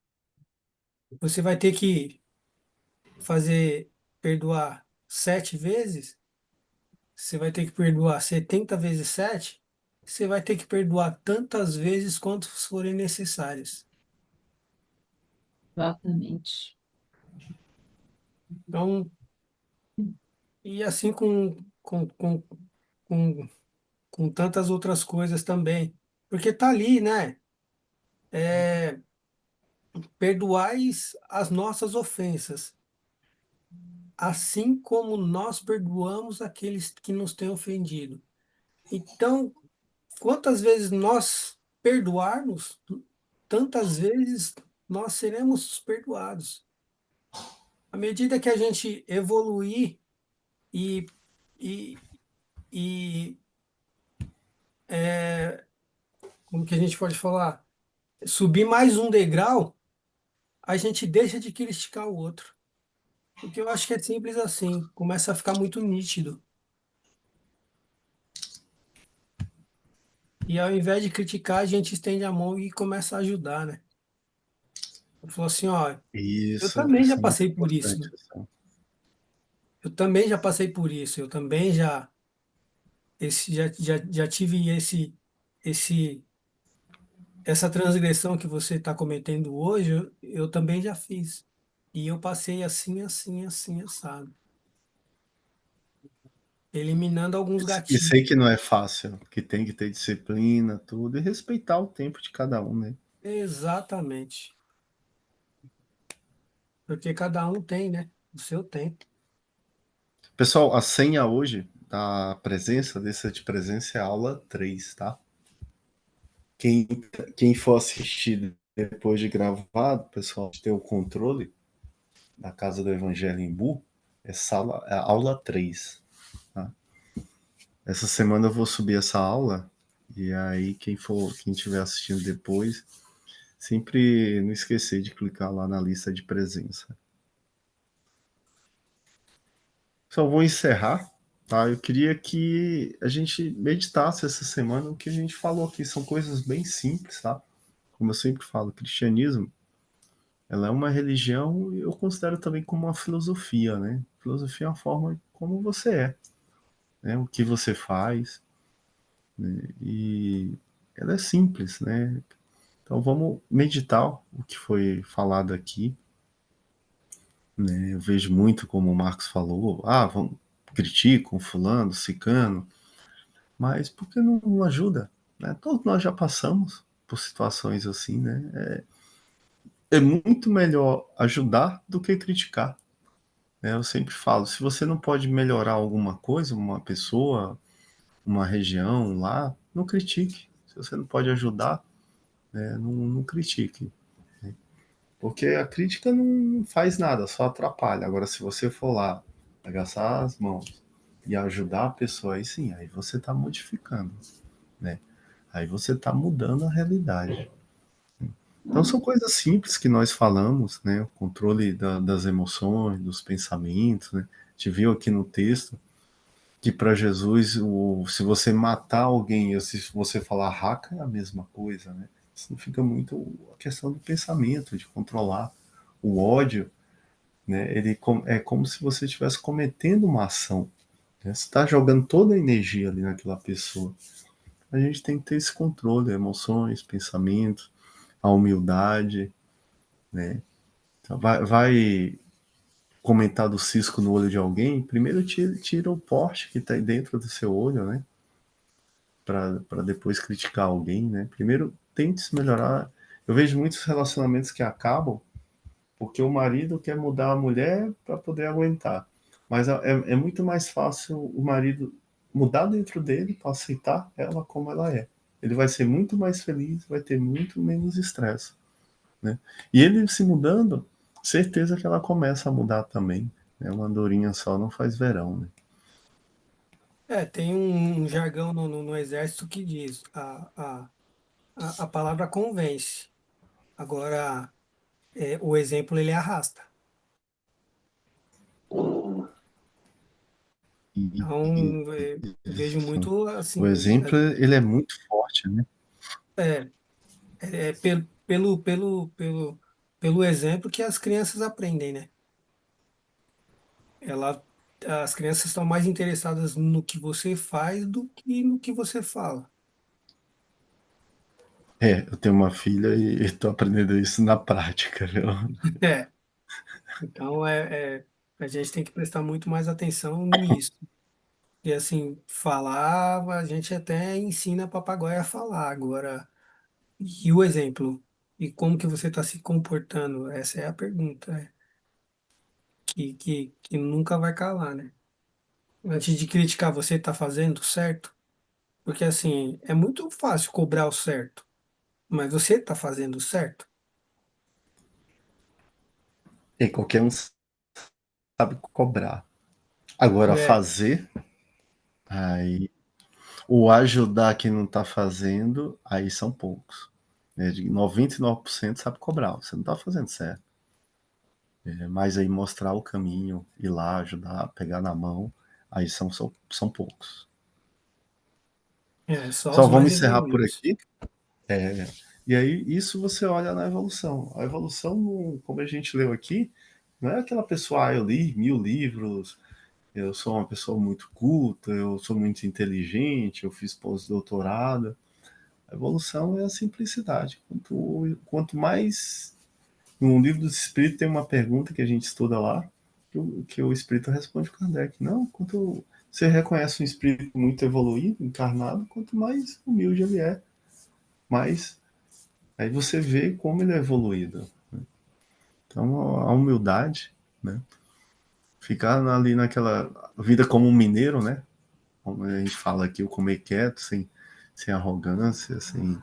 Você vai ter que fazer perdoar 7 vezes. Você vai ter que perdoar 70 vezes 7. Você vai ter que perdoar tantas vezes quantas forem necessárias. exatamente. Então, e assim com, com tantas outras coisas também. Porque tá ali, né? É, perdoais as nossas ofensas, assim como nós perdoamos aqueles que nos têm ofendido. Então, quantas vezes nós perdoarmos, tantas vezes nós seremos perdoados. À medida que a gente evoluir e, e, e como que a gente pode falar? Subir mais um degrau, a gente deixa de criticar o outro. Porque eu acho que é simples assim, começa a ficar muito nítido. E ao invés de criticar, a gente estende a mão e começa a ajudar, né? Eu falo assim, ó, eu também já Isso é muito passei por isso, importante. né? Assim. Eu também já passei por isso, eu também já tive esse, essa transgressão que você está cometendo hoje, eu também já fiz. E eu passei assim, assim, assim, assado. Eliminando alguns E sei gatilhos. que não é fácil, que tem que ter disciplina, tudo, e respeitar o tempo de cada um, né? Exatamente. Porque cada um tem, né? O seu tempo. Pessoal, a senha hoje da presença, dessa de presença é aula 3, tá? Quem, quem for assistir depois de gravado, pessoal, tem o controle da Casa do Evangelho em Bu, é aula 3. Tá? Essa semana eu vou subir essa aula, e aí quem estiver assistindo depois, sempre não esquecer de clicar lá na lista de presença. Só vou encerrar, tá? Eu queria que a gente meditasse essa semana o que a gente falou aqui. São coisas bem simples, tá? Como eu sempre falo, o cristianismo, ela é uma religião e eu considero também como uma filosofia, né? Filosofia é uma forma como você é, né? O que você faz, né? E ela é simples, né? Então vamos meditar o que foi falado aqui, né? Eu vejo muito como o Marcos falou, vamos criticam fulano, cicano, mas porque não ajuda, né? Todos nós já passamos por situações assim, né? É muito melhor ajudar do que criticar, né? Eu sempre falo, se você não pode melhorar alguma coisa, uma pessoa, uma região lá, não critique. Se você não pode ajudar, né, não critique. Porque a crítica não faz nada, só atrapalha. Agora, se você for lá, agaçar as mãos e ajudar a pessoa, aí sim, aí você está modificando, né? Aí você está mudando a realidade. Então são coisas simples que nós falamos, né? O controle das emoções, dos pensamentos, né? A gente viu aqui no texto que para Jesus, se você matar alguém, ou se você falar raca, é a mesma coisa, né? Significa muito a questão do pensamento, de controlar o ódio, né? É como se você estivesse cometendo uma ação, né? Você está jogando toda a energia ali naquela pessoa. A gente tem que ter esse controle, emoções, pensamentos, a humildade, né? Então, vai comentar do cisco no olho de alguém, primeiro tira o poste que está dentro do seu olho, né? Para depois criticar alguém, né? Primeiro tente se melhorar. Eu vejo muitos relacionamentos que acabam porque o marido quer mudar a mulher para poder aguentar. Mas é muito mais fácil o marido mudar dentro dele para aceitar ela como ela é. Ele vai ser muito mais feliz, vai ter muito menos estresse, né? E ele se mudando, certeza que ela começa a mudar também, né? Uma andorinha só não faz verão, né? Tem um jargão no exército que diz a palavra convence. Agora, o exemplo ele arrasta. Então, vejo muito O assim, exemplo, ele é muito forte, né? é, pelo exemplo que as crianças aprendem, né? Ela, as crianças estão mais interessadas no que você faz do que no que você fala. Eu tenho uma filha e estou aprendendo isso na prática, viu? É, então a gente tem que prestar muito mais atenção nisso. E assim, falar, a gente até ensina papagaio a falar. Agora, e o exemplo? E como que você está se comportando? Essa é a pergunta, que nunca vai calar, né? Antes de criticar, você está fazendo certo? Porque assim, é muito fácil cobrar o certo, mas você está fazendo certo? E qualquer um sabe cobrar. Agora, É, fazer, aí, ou ajudar quem não está fazendo, aí são poucos. Né? De 99% sabe cobrar, você não está fazendo certo. Mas aí mostrar o caminho, ir lá, ajudar, pegar na mão, aí são poucos. só Só os vamos mais encerrar por evoluídos. aqui. E aí, isso você olha na evolução. A evolução, como a gente leu aqui, não é aquela pessoa, eu li 1000 livros, eu sou uma pessoa muito culta, eu sou muito inteligente, eu fiz pós-doutorado. A evolução é a simplicidade. Quanto mais. No livro do Espírito tem uma pergunta que a gente estuda lá, que o Espírito responde com Kardec. Não, quanto você reconhece um espírito muito evoluído, encarnado, quanto mais humilde ele é, mais. Aí você vê como ele é evoluído. Então, a humildade, né? Ficar ali naquela vida como um mineiro, né? Como a gente fala aqui, o comer quieto, sem arrogância, sem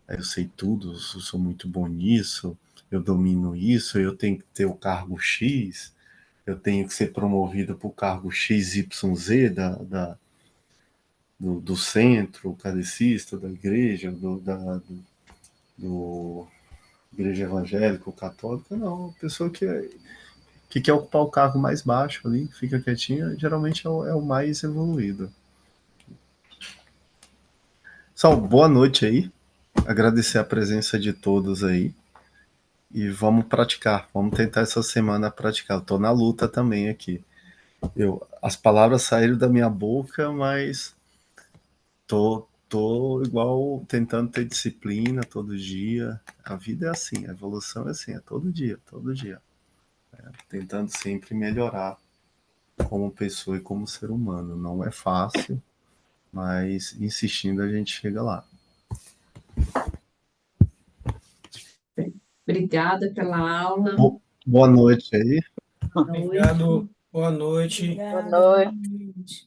eu sei tudo, eu sou muito bom nisso, eu domino isso, eu tenho que ter o cargo X, eu tenho que ser promovido para o cargo XYZ do centro kardecista, da igreja, do igreja evangélica ou católica, não. A pessoa que quer ocupar o cargo mais baixo ali, fica quietinha, geralmente é o mais evoluído. Sal, boa noite aí. Agradecer a presença de todos aí. E vamos praticar. Vamos tentar essa semana praticar. Eu tô na luta também aqui. As palavras saíram da minha boca, mas tô igual tentando ter disciplina todo dia. A vida é assim, a evolução é assim, é todo dia, todo dia. Tentando sempre melhorar como pessoa e como ser humano. Não é fácil, mas insistindo a gente chega lá. Obrigada pela aula. Boa noite aí. Boa noite. Obrigado, boa noite. Boa noite.